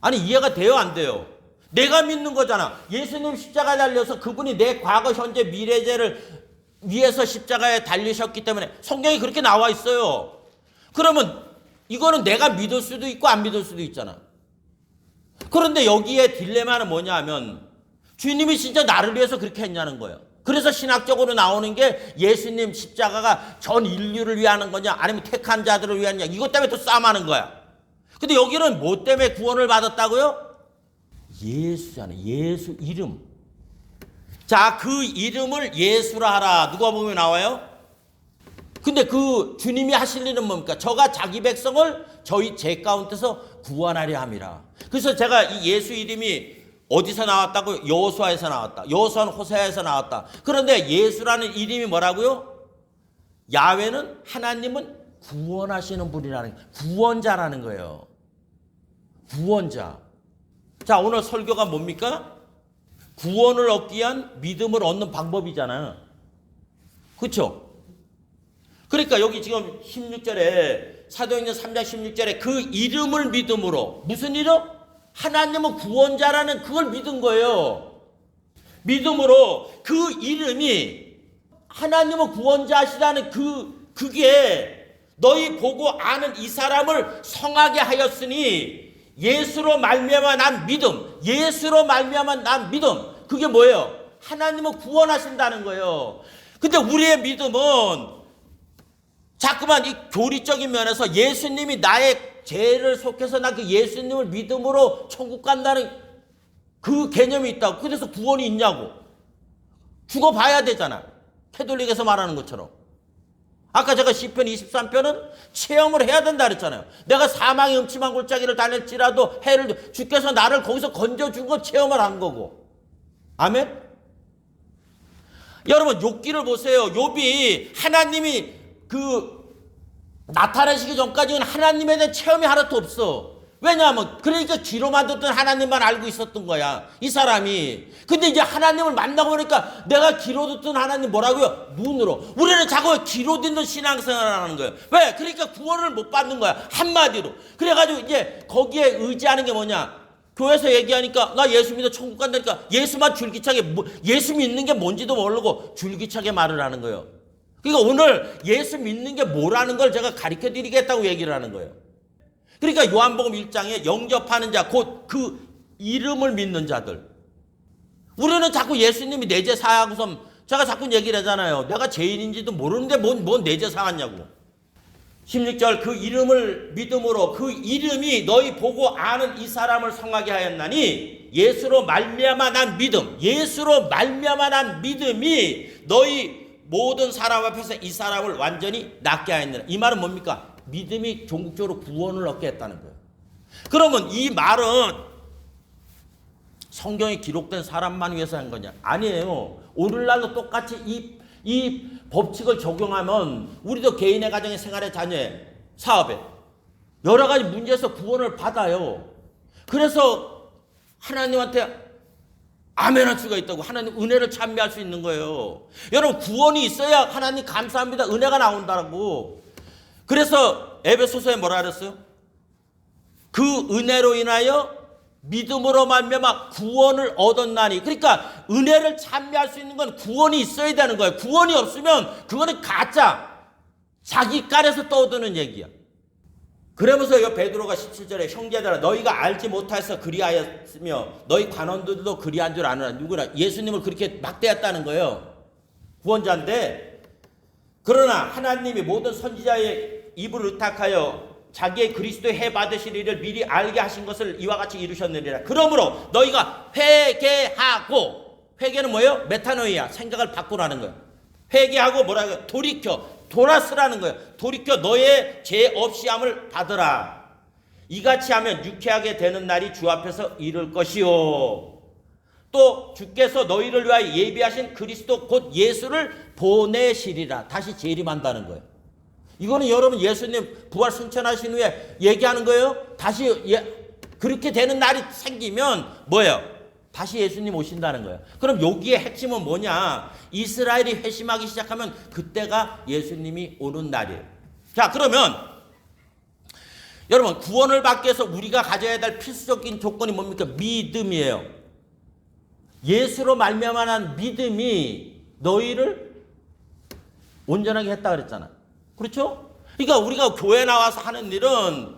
아니 이해가 돼요 안 돼요? 내가 믿는 거잖아. 예수님 십자가에 달려서 그분이 내 과거 현재 미래죄를 위해서 십자가에 달리셨기 때문에 성경이 그렇게 나와 있어요. 그러면 이거는 내가 믿을 수도 있고 안 믿을 수도 있잖아. 그런데 여기에 딜레마는 뭐냐 하면 주님이 진짜 나를 위해서 그렇게 했냐는 거예요. 그래서 신학적으로 나오는 게 예수님 십자가가 전 인류를 위하는 거냐 아니면 택한 자들을 위하냐 이것 때문에 또 싸움하는 거야. 근데 여기는 뭐 때문에 구원을 받았다고요? 예수잖아요. 예수 이름. 자, 그 이름을 예수라 하라. 누가 보면 나와요? 근데 그 주님이 하실 일은 뭡니까? 저가 자기 백성을 제 가운데서 구원하려 함이라. 그래서 제가 이 예수 이름이 어디서 나왔다고? 여호수아에서 나왔다. 여호수아는 호세아에서 나왔다. 그런데 예수라는 이름이 뭐라고요? 야훼는 하나님은 구원하시는 분이라는 구원자라는 거예요. 구원자. 자, 오늘 설교가 뭡니까? 구원을 얻기 위한 믿음을 얻는 방법이잖아요. 그렇죠? 그러니까 여기 지금 16절에 사도행전 3장 16절에 그 이름을 믿음으로 무슨 이름? 하나님은 구원자라는 그걸 믿은 거예요. 믿음으로 그 이름이 하나님은 구원자시라는 그게 너희 보고 아는 이 사람을 성하게 하였으니 예수로 말미암아 난 믿음. 예수로 말미암아 난 믿음. 그게 뭐예요? 하나님은 구원하신다는 거예요. 근데 우리의 믿음은 자꾸만 이 교리적인 면에서 예수님이 나의 죄를 속해서 나 그 예수님을 믿음으로 천국 간다는 그 개념이 있다고. 그래서 구원이 있냐고. 죽어봐야 되잖아. 캐톨릭에서 말하는 것처럼. 아까 제가 시편 23편은 체험을 해야 된다 그랬잖아요. 내가 사망의 음침한 골짜기를 다닐지라도 해를 주께서 나를 거기서 건져준 건 체험을 한 거고. 아멘? 여러분 욥기를 보세요. 욥이 하나님이 나타나시기 전까지는 하나님에 대한 체험이 하나도 없어. 왜냐하면 그러니까 귀로만 듣던 하나님만 알고 있었던 거야. 이 사람이. 근데 이제 하나님을 만나고 보니까 내가 귀로 듣던 하나님 뭐라고요? 눈으로. 우리는 자꾸 귀로 듣는 신앙생활을 하는 거예요. 왜? 그러니까 구원을 못 받는 거야. 한마디로. 그래가지고 이제 거기에 의지하는 게 뭐냐? 교회에서 얘기하니까 나 예수 믿어 천국 간다니까 예수만 줄기차게 예수 믿는 게 뭔지도 모르고 줄기차게 말을 하는 거예요. 그러니까 오늘 예수 믿는 게 뭐라는 걸 제가 가르쳐 드리겠다고 얘기를 하는 거예요. 그러니까 요한복음 1장에 영접하는 자, 곧 그 이름을 믿는 자들. 우리는 자꾸 예수님이 내 죄 사하고서 제가 자꾸 얘기를 하잖아요. 내가 죄인인지도 모르는데 뭔 내 죄 사하냐고. 16절 그 이름을 믿음으로 그 이름이 너희 보고 아는 이 사람을 성하게 하였나니 예수로 말미암아 난 믿음. 예수로 말미암아 난 믿음이 너희 모든 사람 앞에서 이 사람을 완전히 낫게 하였느라. 이 말은 뭡니까? 믿음이 종국적으로 구원을 얻게 했다는 거예요. 그러면 이 말은 성경에 기록된 사람만 위해서 한 거냐? 아니에요. 오늘날도 똑같이 이 법칙을 적용하면 우리도 개인의 가정의 생활의 자녀의 사업에 여러 가지 문제에서 구원을 받아요. 그래서 하나님한테 아멘할 수가 있다고. 하나님 은혜를 찬미할 수 있는 거예요. 여러분 구원이 있어야 하나님 감사합니다 은혜가 나온다고. 그래서 에베소서에 뭐라 그랬어요? 그 은혜로 인하여 믿음으로 말미암아 구원을 얻었나니. 그러니까 은혜를 찬미할 수 있는 건 구원이 있어야 되는 거예요. 구원이 없으면 그거는 가짜 자기 깔에서 떠드는 얘기야. 그러면서 베드로가 17절에 형제들아 너희가 알지 못해서 그리하였으며 너희 관원들도 그리한 줄 아느라. 누구나 예수님을 그렇게 막대했다는 거예요. 구원자인데 그러나 하나님이 모든 선지자의 입을 의탁하여 자기의 그리스도의 해 받으실 일을 미리 알게 하신 것을 이와 같이 이루셨느니라. 그러므로 너희가 회개하고. 회개는 뭐예요? 메타노이아. 생각을 바꾸라는 거예요. 회개하고 뭐라고요? 돌아서라는 거예요. 돌이켜 너의 죄 없이 함을 받으라. 이같이 하면 유쾌하게 되는 날이 주 앞에서 이를 것이요. 또 주께서 너희를 위하여 예비하신 그리스도 곧 예수를 보내시리라. 다시 재림한다는 거예요. 이거는 여러분 예수님 부활 승천하신 후에 얘기하는 거예요. 다시 그렇게 되는 날이 생기면 뭐예요? 다시 예수님 오신다는 거예요. 그럼 여기에 핵심은 뭐냐? 이스라엘이 회심하기 시작하면 그때가 예수님이 오는 날이에요. 자, 그러면 여러분 구원을 받기 위해서 우리가 가져야 될 필수적인 조건이 뭡니까? 믿음이에요. 예수로 말미암아 난 믿음이 너희를 온전하게 했다 그랬잖아. 그렇죠? 그러니까 우리가 교회 나와서 하는 일은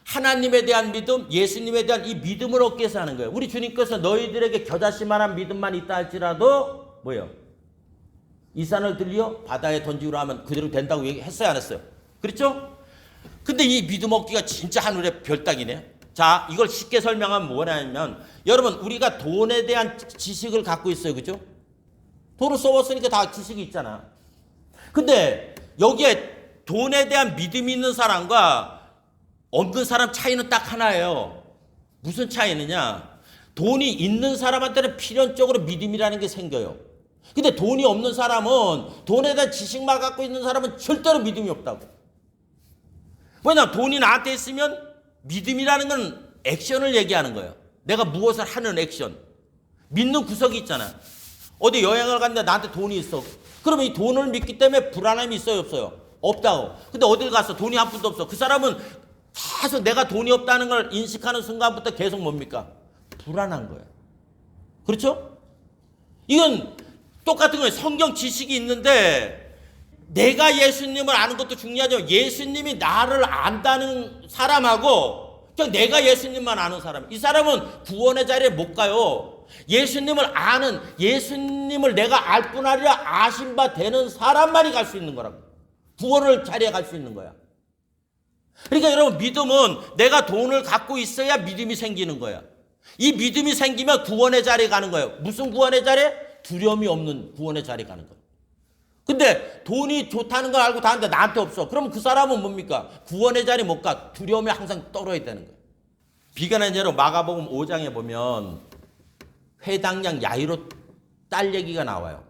하나님에 대한 믿음, 예수님에 대한 이 믿음을 얻기 위해서 하는 거예요. 우리 주님께서 너희들에게 겨자씨만한 믿음만 있다 할지라도 뭐예요? 이 산을 들려 바다에 던지기로 하면 그대로 된다고 얘기했어요, 안 했어요? 그렇죠? 근데 이 믿음 얻기가 진짜 하늘의 별 따기네. 자, 이걸 쉽게 설명하면 뭐냐면, 여러분, 우리가 돈에 대한 지식을 갖고 있어요, 그죠? 돈을 써봤으니까 다 지식이 있잖아. 근데 여기에 돈에 대한 믿음이 있는 사람과 없는 사람 차이는 딱 하나예요. 무슨 차이느냐? 돈이 있는 사람한테는 필연적으로 믿음이라는 게 생겨요. 근데 돈이 없는 사람은, 돈에 대한 지식만 갖고 있는 사람은 절대로 믿음이 없다고. 왜냐하면 돈이 나한테 있으면 믿음이라는 건 액션을 얘기하는 거예요. 내가 무엇을 하는 액션. 믿는 구석이 있잖아. 어디 여행을 갔는데 나한테 돈이 있어. 그러면 이 돈을 믿기 때문에 불안함이 있어요, 없어요? 없다고. 근데 어딜 갔어? 돈이 한 푼도 없어. 그 사람은 계속 내가 돈이 없다는 걸 인식하는 순간부터 계속 뭡니까? 불안한 거예요. 그렇죠? 이건 똑같은 거예요. 성경 지식이 있는데 내가 예수님을 아는 것도 중요하죠. 예수님이 나를 안다는 사람하고 그냥 내가 예수님만 아는 사람. 이 사람은 구원의 자리에 못 가요. 예수님을 아는, 예수님을 내가 알 뿐 아니라 아신 바 되는 사람만이 갈 수 있는 거라고. 구원을 자리에 갈 수 있는 거야. 그러니까 여러분, 믿음은 내가 돈을 갖고 있어야 믿음이 생기는 거야. 이 믿음이 생기면 구원의 자리에 가는 거예요. 무슨 구원의 자리에? 두려움이 없는 구원의 자리에 가는 거예요. 근데 돈이 좋다는 걸 알고 다는데 나한테 없어. 그러면 그 사람은 뭡니까? 구원의 자리 못 가. 두려움이 항상 떨어야 되는 거예요. 비관한 예로 마가복음 5장에 보면 회당장 야이로 딸 얘기가 나와요.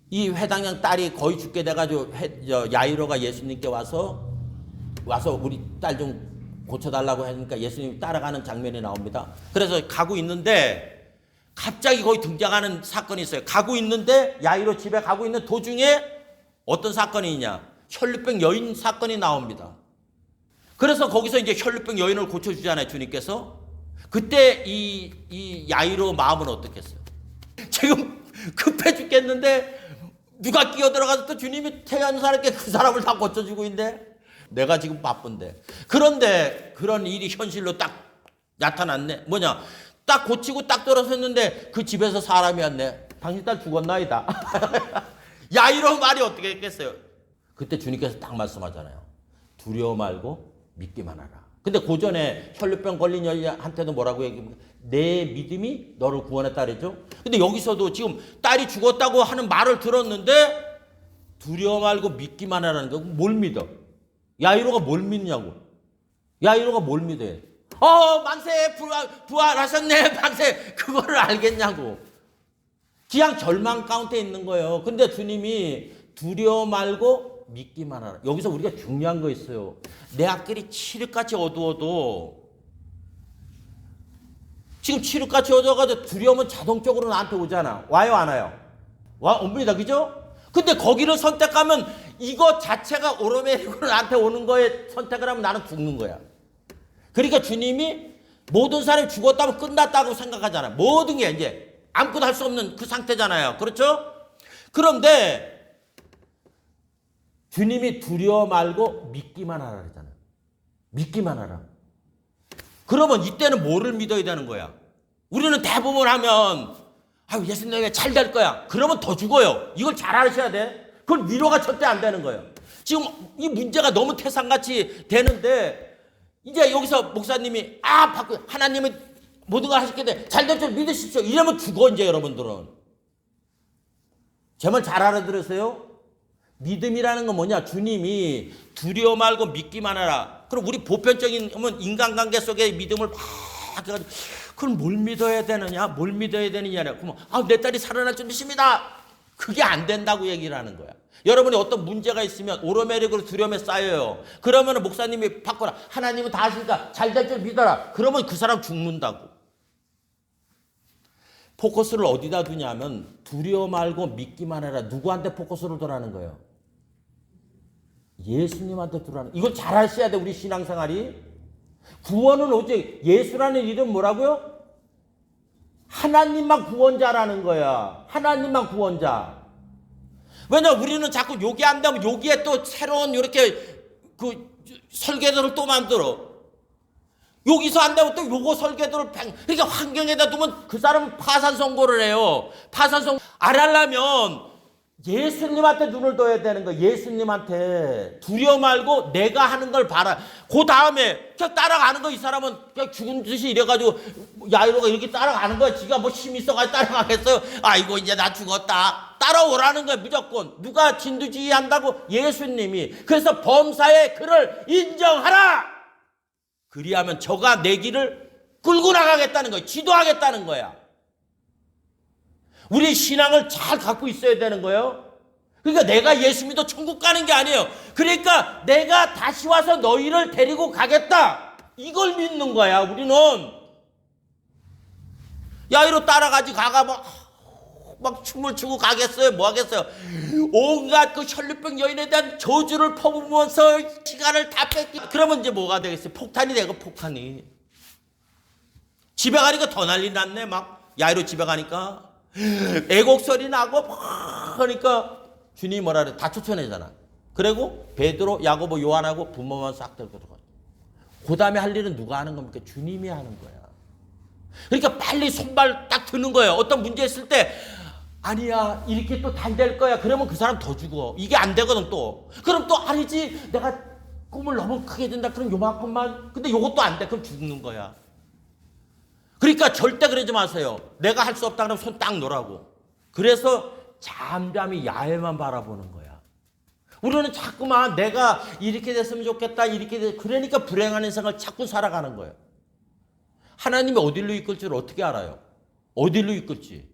이 회당장 딸이 거의 죽게 돼가지고 야이로가 예수님께 와서 우리 딸 좀 고쳐달라고 하니까 예수님이 따라가는 장면이 나옵니다. 그래서 가고 있는데 갑자기 거기 등장하는 사건이 있어요. 가고 있는데 야이로 집에 가고 있는 도중에 어떤 사건이 있냐? 혈루병 여인 사건이 나옵니다. 그래서 거기서 이제 혈루병 여인을 고쳐주잖아요, 주님께서. 그때 이 야이로 마음은 어떻겠어요? 지금 급해 죽겠는데 누가 끼어들어가서 또 주님이 태어난 사람께 그 사람을 다 고쳐주고 있는데 내가 지금 바쁜데. 그런데 그런 일이 현실로 딱 나타났네. 뭐냐? 딱 고치고 딱 돌아섰는데 그 집에서 사람이 왔네. 당신 딸 죽었나이다. 야이로 말이 어떻게 했겠어요? 그때 주님께서 딱 말씀하잖아요. 두려워 말고 믿기만 하라. 근데 그 전에 혈루병 걸린 여인한테도 뭐라고 얘기합니까? 내 믿음이 너를 구원했다 그랬죠? 근데 여기서도 지금 딸이 죽었다고 하는 말을 들었는데 두려워 말고 믿기만 하라는 거. 뭘 믿어? 야이로가 뭘 믿냐고. 야이로가 뭘 믿어요? 만세 부활하셨네 만세. 그거를 알겠냐고. 그냥 절망 가운데 있는 거예요. 근데 주님이 두려워 말고 믿기만 하라. 여기서 우리가 중요한 거 있어요. 내 앞길이 칠흑같이 어두워도 지금 칠흑같이 어두워가지고 두려움은 자동적으로 나한테 오잖아. 와요 안 와요? 옵니다. 그죠? 근데 거기를 선택하면 이거 자체가 오르메리고 나한테 오는 거에 선택을 하면 나는 죽는 거야. 그러니까 주님이 모든 사람이 죽었다면 끝났다고 생각하잖아요. 모든 게 이제 아무것도 할 수 없는 그 상태잖아요. 그렇죠? 그런데 주님이 두려워 말고 믿기만 하라 그러잖아요. 믿기만 하라. 그러면 이때는 뭐를 믿어야 되는 거야? 우리는 대부분 하면 예수님에게 잘 될 거야. 그러면 더 죽어요. 이걸 잘 아셔야 돼. 그건 위로가 절대 안 되는 거예요. 지금 이 문제가 너무 태산같이 되는데 이제 여기서 목사님이 하나님이 모든 걸 하셨기 때문에 잘 될 줄 믿으십시오. 이러면 죽어 이제 여러분들은. 제 말 잘 알아들으세요? 믿음이라는 건 뭐냐? 주님이 두려워 말고 믿기만 하라. 그럼 우리 보편적인 인간관계 속에 믿음을 막 해가지고 그럼 뭘 믿어야 되느냐? 뭘 믿어야 되느냐? 그러면 내 딸이 살아날 줄 믿습니다. 그게 안 된다고 얘기를 하는 거야. 여러분이 어떤 문제가 있으면 오르메릭으로 두려움에 쌓여요. 그러면 목사님이 바꿔라. 하나님은 다 아시니까 잘 될 줄 믿어라. 그러면 그 사람 죽는다고. 포커스를 어디다 두냐면 두려워 말고 믿기만 해라. 누구한테 포커스를 두라는 거예요? 예수님한테 두라는. 이걸 잘 아셔야 돼. 우리 신앙생활이. 구원은 오직 예수라는 이름 뭐라고요? 하나님만 구원자라는 거야. 하나님만 구원자. 왜냐 우리는 자꾸 여기 안 되면 여기에 또 새로운 이렇게 그 설계도를 또 만들어. 여기서 안 되면 또 요거 설계도를 그러니까 환경에다 두면 그 사람은 파산 선고를 해요. 파산 선고 안 하려면 예수님한테 눈을 둬야 되는 거야. 예수님한테 두려워 말고 내가 하는 걸 봐라. 그 다음에 그냥 따라가는 거. 이 사람은 그냥 죽은 듯이 이래가지고 야이로가 이렇게 따라가는 거야. 지가 뭐 힘 있어가지고 따라가겠어요. 아이고 이제 나 죽었다. 따라오라는 거야. 무조건. 누가 진두지휘 한다고? 예수님이. 그래서 범사에 그를 인정하라. 그리하면 저가 내 길을 끌고 나가겠다는 거야. 지도하겠다는 거야. 우리 신앙을 잘 갖고 있어야 되는 거예요. 그러니까 내가 예수 믿어 천국 가는 게 아니에요. 그러니까 내가 다시 와서 너희를 데리고 가겠다. 이걸 믿는 거야. 우리는 야이로 따라가지 가가 막 춤을 추고 가겠어요. 뭐 하겠어요. 온갖 그 혈류병 여인에 대한 저주를 퍼부으면서 시간을 다 뺏기. 그러면 이제 뭐가 되겠어요. 폭탄이 되고 폭탄이. 집에 가니까 더 난리 났네. 막 야이로 집에 가니까 애곡 소리 나고 막 하니까 주님이 뭐라 그래? 다 쫓아내잖아. 그리고 베드로, 야고보, 요한하고 부모만 싹 들고 들어가. 그 다음에 할 일은 누가 하는 겁니까? 주님이 하는 거야. 그러니까 빨리 손발 딱 드는 거예요. 어떤 문제 있을 때 아니야 이렇게 또 잘 될 거야. 그러면 그 사람 더 죽어. 이게 안 되거든 또. 그럼 또 아니지 내가 꿈을 너무 크게 된다. 그럼 요만큼만. 근데 요것도 안 돼. 그럼 죽는 거야. 그러니까 절대 그러지 마세요. 내가 할 수 없다 그러면 손 딱 놓으라고. 그래서 잠잠히 야외만 바라보는 거야. 우리는 자꾸만 내가 이렇게 됐으면 좋겠다. 그러니까 불행한 인생을 자꾸 살아가는 거예요. 하나님이 어디로 이끌 줄 어떻게 알아요? 어디로 이끌지?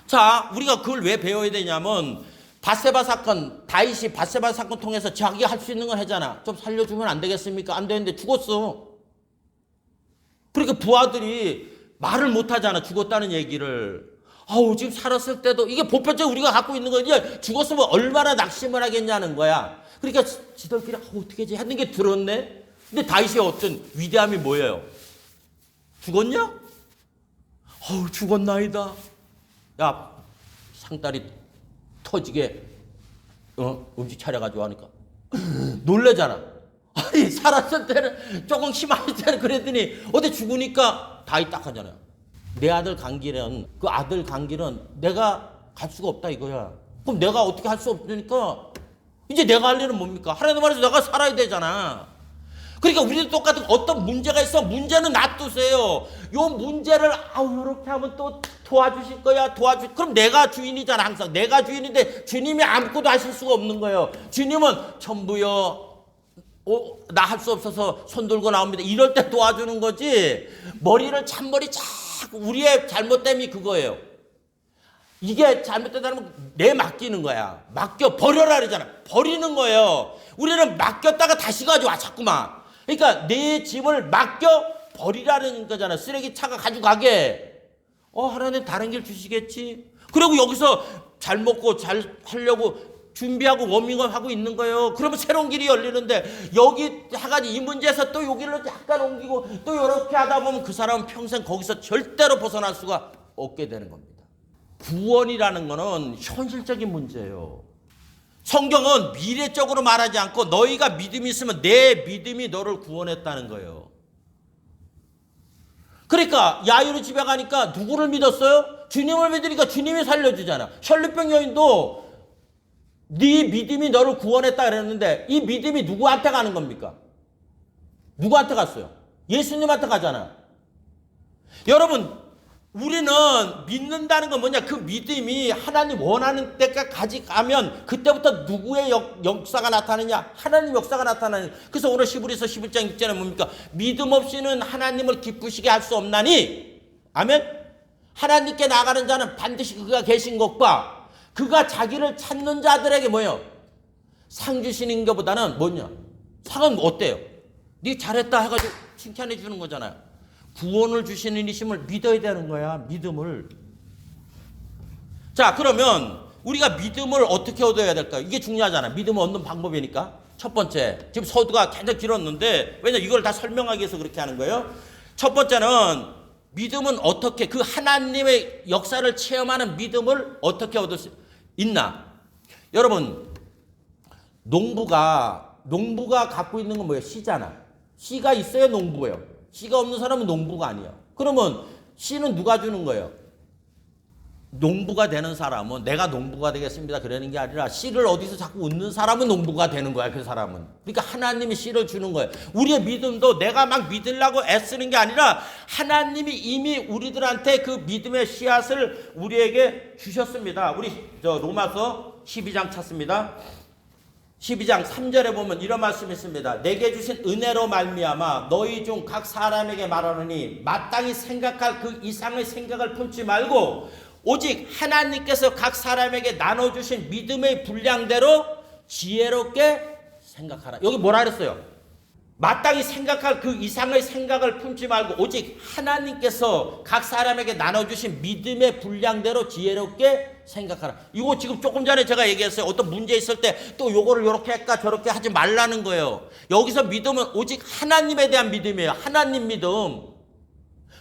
자, 우리가 그걸 왜 배워야 되냐면 밧세바 사건, 다윗이 밧세바 사건 통해서 자기가 할 수 있는 걸 하잖아. 좀 살려주면 안 되겠습니까? 안 되는데 죽었어. 그러니까 부하들이 말을 못하잖아. 죽었다는 얘기를. 아우 지금 살았을 때도 이게 보편적으로 우리가 갖고 있는 거지. 죽었으면 얼마나 낙심을 하겠냐는 거야. 그러니까 지들끼리 어떻게 하지 하는 게 들었네. 근데 다윗의 어떤 위대함이 뭐예요? 죽었냐? 어우 죽었나이다. 야 상다리 터지게 음식 차려가지고 하니까 놀래잖아. 아니 살았을 때는 조금 힘할 때는 그랬더니 어디 죽으니까 다이 딱 하잖아요. 내 아들 간 길은 그 아들 간 길은 내가 갈 수가 없다 이거야. 그럼 내가 어떻게 할 수 없으니까 이제 내가 할 일은 뭡니까? 하나님 말해서 내가 살아야 되잖아. 그러니까 우리도 똑같은 어떤 문제가 있어. 문제는 놔두세요. 요 문제를 이렇게 하면 또 도와주실 거야. 그럼 내가 주인이잖아. 항상 내가 주인인데 주님이 아무것도 하실 수가 없는 거예요. 주님은 전부요. 나 할 수 없어서 손 들고 나옵니다. 이럴 때 도와주는 거지. 머리를 잔머리 자꾸 우리의 잘못됨이 그거예요. 이게 잘못되다면 내 맡기는 거야. 맡겨 버려라 그러잖아. 버리는 거예요. 우리는 맡겼다가 다시 가져와 자꾸만. 그러니까 내 짐을 맡겨 버리라는 거잖아. 쓰레기차가 가져가게. 하나님 다른 길 주시겠지. 그리고 여기서 잘 먹고 잘 하려고 준비하고 워밍업 하고 있는 거예요. 그러면 새로운 길이 열리는데 여기 해가지고 이 문제에서 또 여기를 약간 옮기고 또 이렇게 하다 보면 그 사람은 평생 거기서 절대로 벗어날 수가 없게 되는 겁니다. 구원이라는 거는 현실적인 문제예요. 성경은 미래적으로 말하지 않고 너희가 믿음이 있으면 내 믿음이 너를 구원했다는 거예요. 그러니까 야이로 집에 가니까 누구를 믿었어요? 주님을 믿으니까 주님이 살려주잖아. 혈류병 여인도 네 믿음이 너를 구원했다 그랬는데 이 믿음이 누구한테 가는 겁니까? 누구한테 갔어요? 예수님한테 가잖아. 여러분 우리는 믿는다는 건 뭐냐? 그 믿음이 하나님 원하는 때까지 가면 그때부터 누구의 역사가 나타나느냐? 하나님 역사가 나타나는. 그래서 오늘 히브리서 11장 6절에 뭡니까? 믿음 없이는 하나님을 기쁘시게 할 수 없나니 아멘. 하나님께 나가는 자는 반드시 그가 계신 것과 그가 자기를 찾는 자들에게 뭐예요? 상 주시는 것보다는 뭐냐? 상은 어때요? 네 잘했다 해가지고 칭찬해 주는 거잖아요. 구원을 주시는 이심을 믿어야 되는 거야. 믿음을. 자 그러면 우리가 믿음을 어떻게 얻어야 될까요? 이게 중요하잖아요. 믿음을 얻는 방법이니까. 첫 번째, 지금 서두가 굉장히 길었는데 왜냐 이걸 다 설명하기 위해서 그렇게 하는 거예요. 첫 번째는 믿음은 어떻게 그 하나님의 역사를 체험하는 믿음을 어떻게 얻을 수 있나? 여러분 농부가 갖고 있는 건 뭐예요? 씨잖아. 씨가 있어야 농부예요. 씨가 없는 사람은 농부가 아니에요. 그러면 씨는 누가 주는 거예요? 농부가 되는 사람은 내가 농부가 되겠습니다 그러는 게 아니라 씨를 어디서 자꾸 얻는 사람은 농부가 되는 거야. 그 사람은. 그러니까 하나님이 씨를 주는 거예요. 우리의 믿음도 내가 막 믿으려고 애쓰는 게 아니라 하나님이 이미 우리들한테 그 믿음의 씨앗을 우리에게 주셨습니다. 우리 로마서 12장 찾습니다. 12장 3절에 보면 이런 말씀이 있습니다. 내게 주신 은혜로 말미암아 너희 중 각 사람에게 말하노니 마땅히 생각할 그 이상의 생각을 품지 말고 오직 하나님께서 각 사람에게 나눠주신 믿음의 분량대로 지혜롭게 생각하라. 여기 뭐라 그랬어요? 마땅히 생각할 그 이상의 생각을 품지 말고 오직 하나님께서 각 사람에게 나눠주신 믿음의 분량대로 지혜롭게 생각하라. 이거 지금 조금 전에 제가 얘기했어요. 어떤 문제 있을 때 또 요거를 요렇게 할까 저렇게 하지 말라는 거예요. 여기서 믿음은 오직 하나님에 대한 믿음이에요. 하나님 믿음.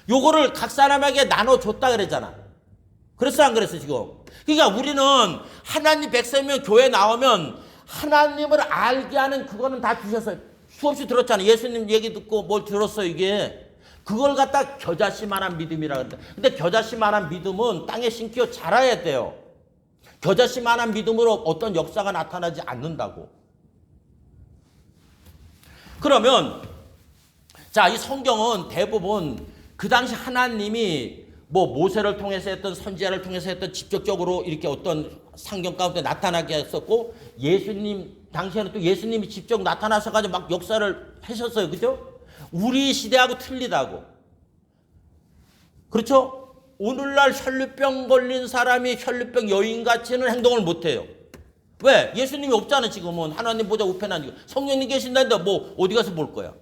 요거를 각 사람에게 나눠줬다 그랬잖아. 그랬어 안 그랬어 지금? 그러니까 우리는 하나님 백성이면 교회 나오면 하나님을 알게 하는 그거는 다 주셨어요. 수없이 들었잖아요. 예수님 얘기 듣고 뭘 들었어 이게. 그걸 갖다 겨자씨만한 믿음이라 그런다. 근데 겨자씨만한 믿음은 땅에 심겨 자라야 돼요. 겨자씨만한 믿음으로 어떤 역사가 나타나지 않는다고. 그러면 자, 이 성경은 대부분 그 당시 하나님이 뭐 모세를 통해서 했던 선지자를 통해서 했던 직접적으로 이렇게 어떤 상경 가운데 나타나게 했었고 예수님 당시에는 또 예수님이 직접 나타나서 가지고 막 역사를 하셨어요. 그죠? 우리 시대하고 틀리다고. 그렇죠? 오늘날 혈류병 걸린 사람이 혈류병 여인같이는 행동을 못해요. 왜? 예수님이 없잖아 지금은. 하나님 보좌 우편에 앉고 성령님 계신다는데 뭐 어디 가서 볼 거야.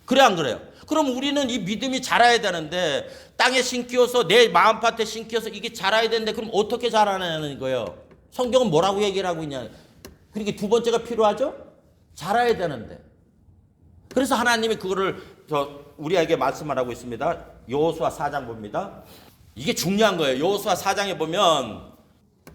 그래 안 그래요? 그럼 우리는 이 믿음이 자라야 되는데 땅에 심기어서 내 마음밭에 심기어서 이게 자라야 되는데 그럼 어떻게 자라냐는 거예요. 성경은 뭐라고 얘기를 하고 있냐. 그러니까 두 번째가 필요하죠. 자라야 되는데. 그래서 하나님이 그거를 우리에게 말씀을 하고 있습니다. 여호수아 4장 봅니다. 이게 중요한 거예요. 여호수아 4장에 보면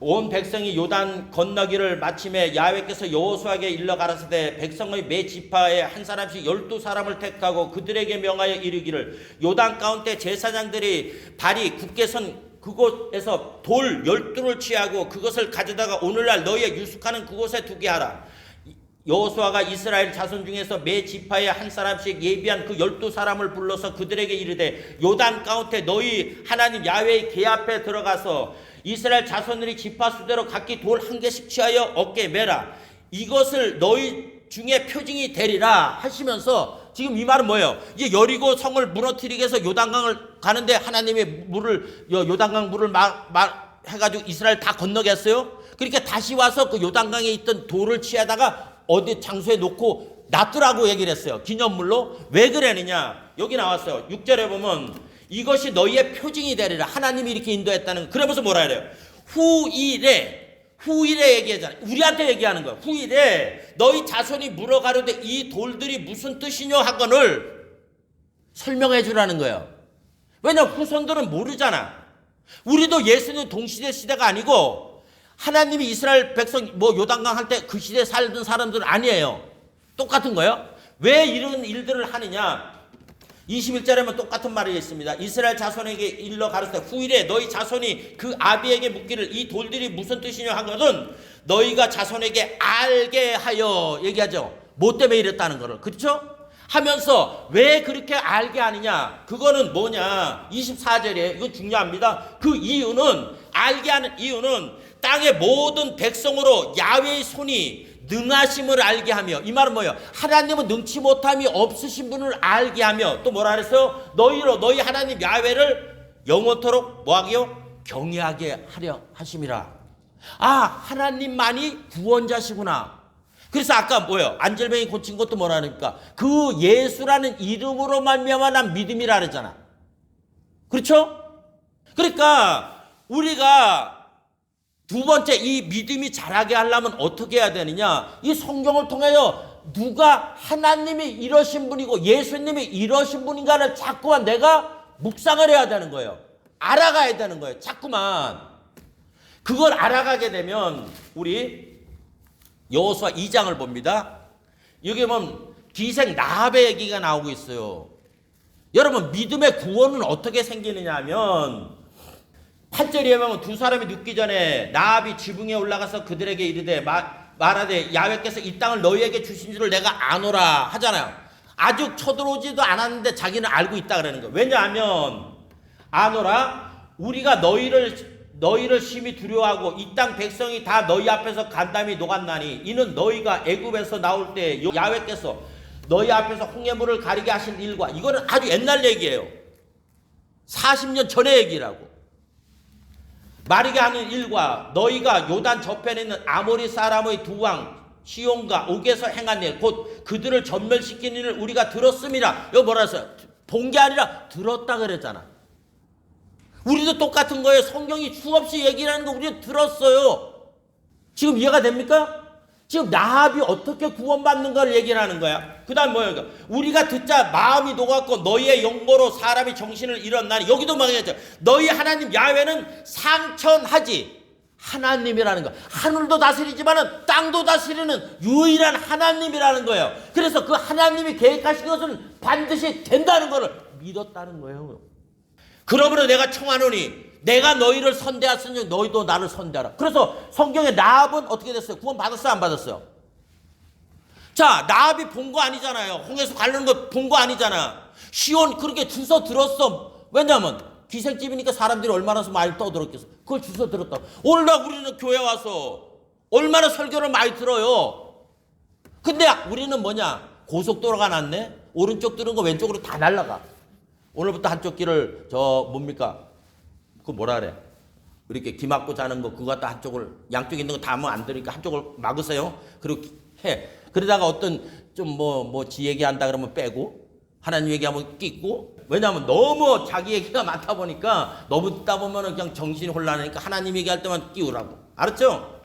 온 백성이 요단 건너기를 마침에 야훼께서 여호수아에게 일러 가라사대 백성의 매 지파에 한 사람씩 12사람을 택하고 그들에게 명하여 이르기를 요단 가운데 제사장들이 발이 굳게 선 그곳에서 돌 12를 취하고 그것을 가져다가 오늘날 너희의 유숙하는 그곳에 두게 하라. 여호수아가 이스라엘 자손 중에서 매 지파에 한 사람씩 예비한 그 12사람을 불러서 그들에게 이르되 요단 가운데 너희 하나님 야훼의 궤 앞에 들어가서 이스라엘 자손들이 지파 수대로 각기 돌 한 개씩 취하여 어깨에 매라. 이것을 너희 중에 표징이 되리라 하시면서 지금 이 말은 뭐예요? 이제 여리고 성을 무너뜨리기 위해서 요단강을 가는데 하나님의 물을 요단강 물을 해가지고 이스라엘 다 건너게 했어요. 그러니까 다시 와서 그 요단강에 있던 돌을 취하다가 어디 장소에 놓고 놨더라고 얘기를 했어요. 기념물로. 왜 그러느냐? 여기 나왔어요. 6절에 보면 이것이 너희의 표징이 되리라. 하나님이 이렇게 인도했다는 거. 그러면서 뭐라 해요? 후일에 얘기하잖아요. 우리한테 얘기하는 거예요. 후일에 너희 자손이 물어가려되 이 돌들이 무슨 뜻이냐 하거늘 설명해 주라는 거예요. 왜냐하면 후손들은 모르잖아. 우리도 예수님 동시대 시대가 아니고 하나님이 이스라엘 백성 뭐 요단강 할 때 그 시대에 살던 사람들은 아니에요. 똑같은 거예요. 왜 이런 일들을 하느냐? 21절에만 똑같은 말이 있습니다. 이스라엘 자손에게 일러 가르쳐 후일에 너희 자손이 그 아비에게 묻기를 이 돌들이 무슨 뜻이냐 한 것은 너희가 자손에게 알게 하여 얘기하죠. 뭐 때문에 이랬다는 거를. 그렇죠? 하면서 왜 그렇게 알게 하느냐? 그거는 뭐냐? 24절에 이거 중요합니다. 그 이유는 알게 하는 이유는 땅의 모든 백성으로 야훼의 손이 능하심을 알게 하며 이 말은 뭐예요? 하나님은 능치 못함이 없으신 분을 알게 하며 또 뭐라 그랬어요? 너희 하나님 야훼를 영원토록 뭐하게요? 경외하게 하려 하심이라. 아, 하나님만이 구원자시구나. 그래서 아까 뭐예요? 안절뱅이 고친 것도 뭐라 하니까 그 예수라는 이름으로 말미암아 난 믿음이라 그랬잖아. 그렇죠? 그러니까 우리가 두 번째 이 믿음이 자라게 하려면 어떻게 해야 되느냐? 이 성경을 통하여 누가 하나님이 이러신 분이고 예수님이 이러신 분인가를 자꾸만 내가 묵상을 해야 되는 거예요. 알아가야 되는 거예요. 자꾸만. 그걸 알아가게 되면 우리 여호수아 2장을 봅니다. 여기 보면 기생 라합의 얘기가 나오고 있어요. 여러분 믿음의 구원은 어떻게 생기느냐 하면 8절에 보면 두 사람이 눕기 전에 나압이 지붕에 올라가서 그들에게 이르되 말하되 야훼께서 이 땅을 너희에게 주신 줄을 내가 아노라 하잖아요. 아직 쳐들어오지도 않았는데 자기는 알고 있다 그러는 거예요. 왜냐하면 아노라 우리가 너희를 심히 두려워하고 이 땅 백성이 다 너희 앞에서 간담이 녹았나니 이는 너희가 애굽에서 나올 때 야훼께서 너희 앞에서 홍해물을 가리게 하신 일과 이거는 아주 옛날 얘기예요. 40년 전의 얘기라고. 마르게 하는 일과 너희가 요단 저편에 있는 아모리 사람의 두 왕 시온과 옥에서 행한 일 곧 그들을 전멸시키는 일을 우리가 들었음이라. 이거 뭐라 했어요? 본 게 아니라 들었다 그랬잖아. 우리도 똑같은 거예요. 성경이 수없이 얘기를 하는 거 우리도 들었어요. 지금 이해가 됩니까? 지금 나합이 어떻게 구원받는가를 얘기를 하는 거야. 그 다음 뭐예요? 우리가 듣자 마음이 녹았고 너희의 영고로 사람이 정신을 잃었나니. 여기도 말이죠. 너희 하나님 야훼는 상천하지. 하나님이라는 거. 하늘도 다스리지만은 땅도 다스리는 유일한 하나님이라는 거예요. 그래서 그 하나님이 계획하신 것은 반드시 된다는 것을 믿었다는 거예요. 그러므로 내가 청하노니 내가 너희를 선대하였으니 너희도 나를 선대하라. 그래서 성경에 나합은 어떻게 됐어요? 구원 받았어요? 안 받았어요? 자, 나합이 본 거 아니잖아요. 홍해에서 가려는 거 본 거 아니잖아. 시온 그렇게 주워 들었어. 왜냐하면 기생집이니까 사람들이 얼마나 많이 떠들었겠어. 그걸 주워 들었다. 오늘 우리는 교회 와서 얼마나 설교를 많이 들어요. 근데 우리는 뭐냐? 고속도로가 났네. 오른쪽 들은 거 왼쪽으로 다 날아가. 오늘부터 한쪽 길을 뭡니까? 그 뭐라 그래? 이렇게 기 막고 자는 거 그거 갖다 한쪽을 양쪽에 있는 거 다 하면 안 되니까 한쪽을 막으세요. 그리고 해. 그러다가 어떤 좀 지 얘기한다 그러면 빼고 하나님 얘기하면 끼고. 왜냐하면 너무 자기 얘기가 많다 보니까 너무 듣다 보면 그냥 정신이 혼란하니까 하나님 얘기할 때만 끼우라고. 알았죠?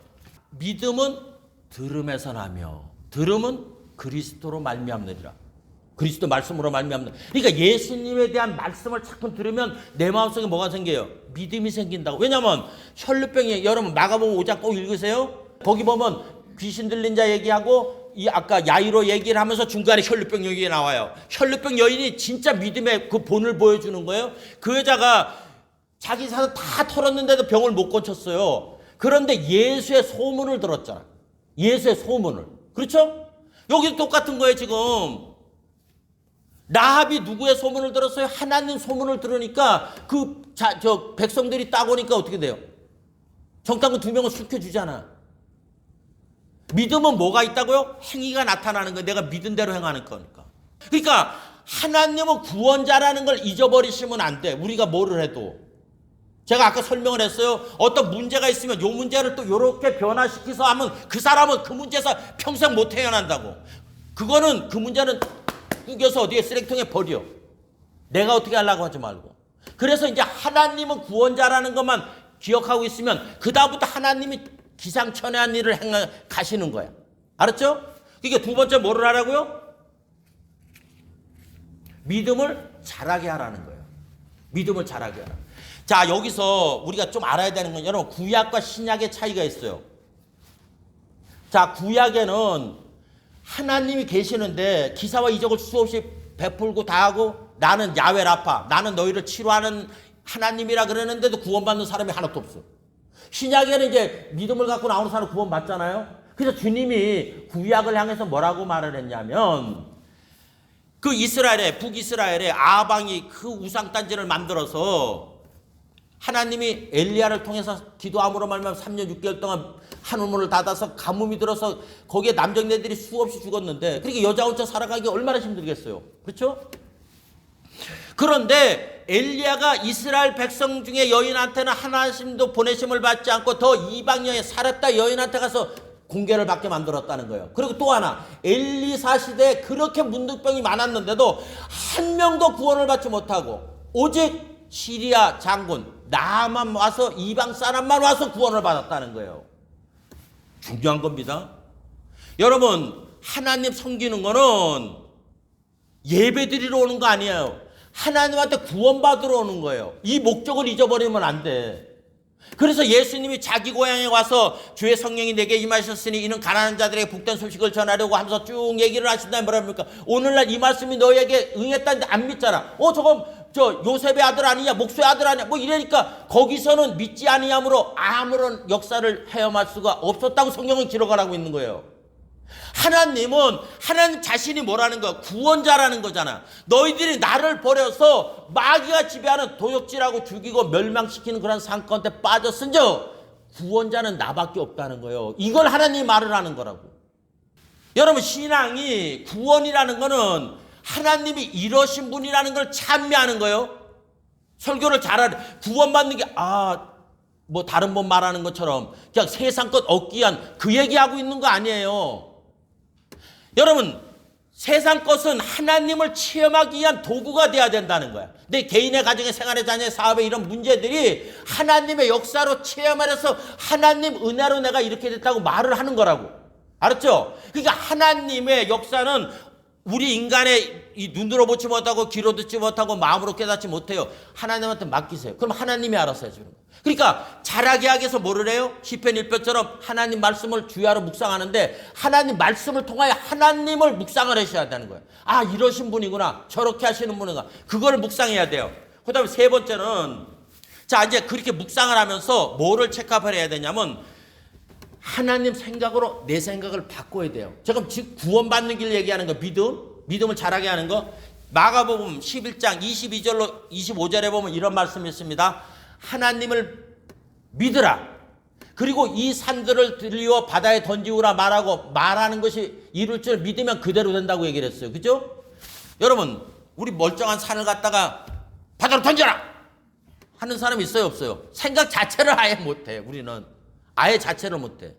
믿음은 들음에서 나며 들음은 그리스도로 말미암느니라. 그리스도 말씀으로 말미암는. 그러니까 예수님에 대한 말씀을 자꾸 들으면 내 마음속에 뭐가 생겨요? 믿음이 생긴다고. 왜냐하면 혈루병이 여러분 마가복음 5장 꼭 읽으세요. 거기 보면 귀신 들린 자 얘기하고 이 아까 야이로 얘기를 하면서 중간에 혈루병 얘기가 나와요. 혈루병 여인이 진짜 믿음의 그 본을 보여주는 거예요. 그 여자가 자기 사서 다 털었는데도 병을 못 고쳤어요. 그런데 예수의 소문을 들었잖아. 예수의 소문을. 그렇죠? 여기도 똑같은 거예요 지금. 나합이 누구의 소문을 들었어요? 하나님 소문을 들으니까 백성들이 딱 오니까 어떻게 돼요? 정탐꾼 2명을 숨겨주잖아. 믿음은 뭐가 있다고요? 행위가 나타나는 거예요. 내가 믿은 대로 행하는 거니까. 그러니까 하나님은 구원자라는 걸 잊어버리시면 안 돼. 우리가 뭐를 해도. 제가 아까 설명을 했어요. 어떤 문제가 있으면 이 문제를 또 이렇게 변화시켜서 하면 그 사람은 그 문제에서 평생 못 태어난다고. 그거는 그 문제는 구겨서 어디에 쓰레기통에 버려. 내가 어떻게 하려고 하지 말고. 그래서 이제 하나님은 구원자라는 것만 기억하고 있으면 그 다음부터 하나님이 기상천외한 일을 가시는 거야. 알았죠? 그러니까 두 번째 뭐를 하라고요? 믿음을 자라게 하라는 거예요. 믿음을 자라게 하라. 자, 여기서 우리가 좀 알아야 되는 건 여러분 구약과 신약의 차이가 있어요. 자, 구약에는 하나님이 계시는데 기사와 이적을 수없이 베풀고 다 하고 나는 야훼 라파, 나는 너희를 치료하는 하나님이라 그러는데도 구원받는 사람이 하나도 없어. 신약에는 이제 믿음을 갖고 나오는 사람 구원받잖아요. 그래서 주님이 구약을 향해서 뭐라고 말을 했냐면 그 이스라엘에 북이스라엘에 아방이 그 우상단지를 만들어서 하나님이 엘리야를 통해서 기도함으로 말미암아 3년 6개월 동안 하늘문을 닫아서 가뭄이 들어서 거기에 남정네들이 수없이 죽었는데 그러니까 여자 혼자 살아가기 얼마나 힘들겠어요. 그렇죠? 그런데 엘리야가 이스라엘 백성 중에 여인한테는 하나님도 보내심을 받지 않고 더 이방 여인 사렙다 여인한테 가서 공개를 받게 만들었다는 거예요. 그리고 또 하나 엘리사 시대에 그렇게 문둥병이 많았는데도 한 명도 구원을 받지 못하고 오직 시리아 장군 나만 와서 이방 사람만 와서 구원을 받았다는 거예요. 중요한 겁니다. 여러분 하나님 섬기는 거는 예배 드리러 오는 거 아니에요. 하나님한테 구원받으러 오는 거예요. 이 목적을 잊어버리면 안 돼. 그래서 예수님이 자기 고향에 와서 주의 성령이 내게 임하셨으니 이는 가난한 자들에게 복된 소식을 전하려고 하면서 쭉 얘기를 하신다면 뭐랍니까? 오늘날 이 말씀이 너에게 응했다는데 안 믿잖아. 저건 저 요셉의 아들 아니냐, 목수의 아들 아니냐, 뭐 이러니까 거기서는 믿지 아니함으로 아무런 역사를 헤엄할 수가 없었다고 성경은 기록을 하고 있는 거예요. 하나님은 하나님 자신이 뭐라는 거야? 구원자라는 거잖아. 너희들이 나를 버려서 마귀가 지배하는 도적질하고 죽이고 멸망시키는 그런 상 가운데 빠졌은즉 구원자는 나밖에 없다는 거예요. 이걸 하나님이 말을 하는 거라고. 여러분, 신앙이 구원이라는 거는 하나님이 이러신 분이라는 걸 찬미하는 거예요. 설교를 잘하는, 구원받는 게 뭐 다른 분 말하는 것처럼 그냥 세상 것 얻기 위한 그 얘기하고 있는 거 아니에요. 여러분, 세상 것은 하나님을 체험하기 위한 도구가 돼야 된다는 거야. 내 개인의 가정의 생활의 자녀의 사업의 이런 문제들이 하나님의 역사로 체험하려서 하나님 은혜로 내가 이렇게 됐다고 말을 하는 거라고. 알았죠? 그러니까 하나님의 역사는 우리 인간의 이 눈으로 보지 못하고 귀로 듣지 못하고 마음으로 깨닫지 못해요. 하나님한테 맡기세요. 그럼 하나님이 알아서 해주는 거예요. 그러니까 잘하게 하기 위해서 뭐를 해요? 시편 1편처럼 하나님 말씀을 주야로 묵상하는데 하나님 말씀을 통하여 하나님을 묵상을 하셔야 되는 거예요. 이러신 분이구나. 저렇게 하시는 분이구나. 그걸 묵상해야 돼요. 그 다음에 세 번째는 자, 이제 그렇게 묵상을 하면서 뭐를 체크업을 해야 되냐면 하나님 생각으로 내 생각을 바꿔야 돼요. 지금 구원받는 길 얘기하는 거, 믿음을 잘하게 하는 거. 마가복음 11장 22절로 25절에 보면 이런 말씀이 있습니다. 하나님을 믿으라. 그리고 이 산들을 들리어 바다에 던지우라 말하고 말하는 것이 이룰 줄 믿으면 그대로 된다고 얘기를 했어요. 그죠? 여러분, 우리 멀쩡한 산을 갖다가 바다로 던져라 하는 사람이 있어요, 없어요? 생각 자체를 아예 못해. 우리는 아예 자체를 못해.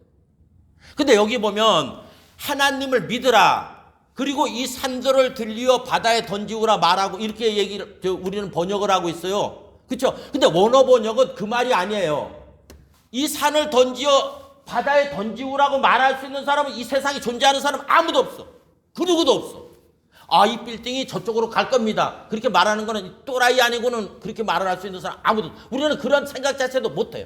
근데 여기 보면 하나님을 믿으라. 그리고 이 산들을 들리어 바다에 던지우라 말하고 이렇게 우리는 번역을 하고 있어요. 그렇죠? 근데 원어 번역은 그 말이 아니에요. 이 산을 던지어 바다에 던지우라고 말할 수 있는 사람은 이 세상에 존재하는 사람은 아무도 없어. 그 누구도 없어. 이 빌딩이 저쪽으로 갈 겁니다. 그렇게 말하는 거는 또라이 아니고는 그렇게 말을 할 수 있는 사람 아무도 없어. 우리는 그런 생각 자체도 못해요.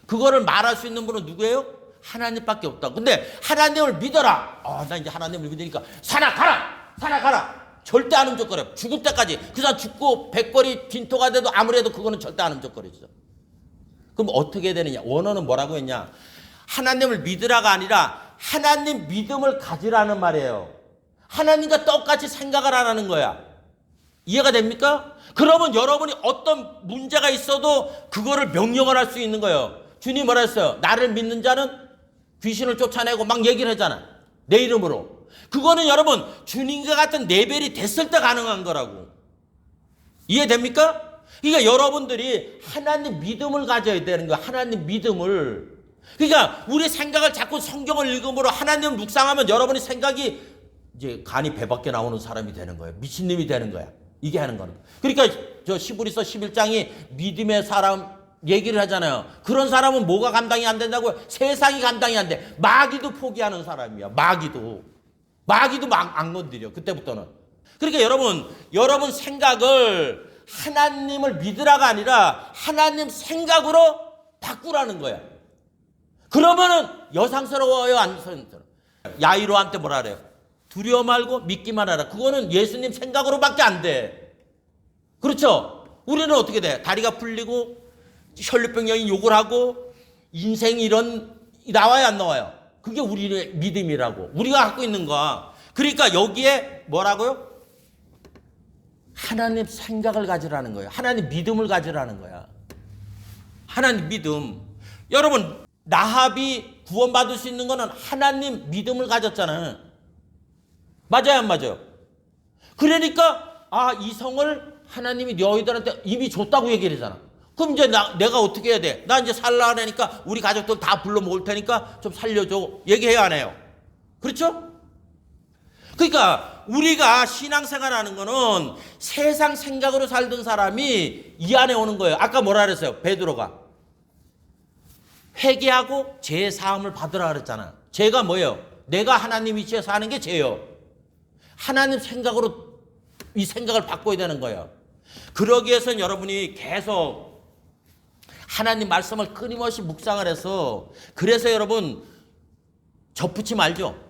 그거를 말할 수 있는 분은 누구예요? 하나님밖에 없다. 근데 하나님을 믿어라. 나 이제 하나님을 믿으니까 산아 가라. 절대 안 흠적거려. 죽을 때까지. 그 사람 죽고 백골이 빈토가 돼도 아무래도 그거는 절대 안 흠적거리죠. 그럼 어떻게 되느냐? 원어는 뭐라고 했냐? 하나님을 믿으라가 아니라 하나님 믿음을 가지라는 말이에요. 하나님과 똑같이 생각을 하라는 거야. 이해가 됩니까? 그러면 여러분이 어떤 문제가 있어도 그거를 명령을 할 수 있는 거예요. 주님 뭐라 했어요? 나를 믿는 자는 귀신을 쫓아내고 막 얘기를 하잖아. 내 이름으로. 그거는 여러분 주님과 같은 레벨이 됐을 때 가능한 거라고. 이해됩니까? 그러니까 여러분들이 하나님 믿음을 가져야 되는 거야. 하나님 믿음을. 그러니까 우리 생각을 자꾸 성경을 읽음으로 하나님을 묵상하면 여러분의 생각이 이제 간이 배 밖에 나오는 사람이 되는 거예요. 미친놈이 되는 거야. 이게 하는 거는. 그러니까 저 시브리서 11장이 믿음의 사람 얘기를 하잖아요. 그런 사람은 뭐가 감당이 안 된다고요? 세상이 감당이 안 돼. 마귀도 포기하는 사람이야. 마귀도 막 안 건드려. 그때부터는. 그러니까 여러분 생각을 하나님을 믿으라가 아니라 하나님 생각으로 바꾸라는 거야. 그러면은 여상스러워요, 안 여상스러워요? 야이로한테 뭐라 그래요? 두려워 말고 믿기만 하라. 그거는 예수님 생각으로밖에 안 돼. 그렇죠? 우리는 어떻게 돼? 다리가 풀리고 혈류병령이 욕을 하고 인생 이런 나와요, 안 나와요? 그게 우리의 믿음이라고. 우리가 갖고 있는 거야. 그러니까 여기에 뭐라고요? 하나님 생각을 가지라는 거예요. 하나님 믿음을 가지라는 거야. 하나님 믿음. 여러분, 라합이 구원받을 수 있는 거는 하나님 믿음을 가졌잖아요. 맞아요, 안 맞아요? 그러니까 이 성을 하나님이 너희들한테 이미 줬다고 얘기를 하잖아. 그럼 이제 내가 어떻게 해야 돼? 나 이제 살라 하니까 우리 가족들 다 불러 모을 테니까 좀 살려줘. 얘기해야 안 해요? 그렇죠? 그러니까 우리가 신앙생활하는 거는 세상 생각으로 살던 사람이 이 안에 오는 거예요. 아까 뭐라 그랬어요? 베드로가 회개하고 죄 사함을 받으라 그랬잖아. 죄가 뭐예요? 내가 하나님 위치에 사는 게 죄예요. 하나님 생각으로 이 생각을 바꿔야 되는 거예요. 그러기 위해서는 여러분이 계속 하나님 말씀을 끊임없이 묵상을 해서 그래서 여러분 접붙임 알죠?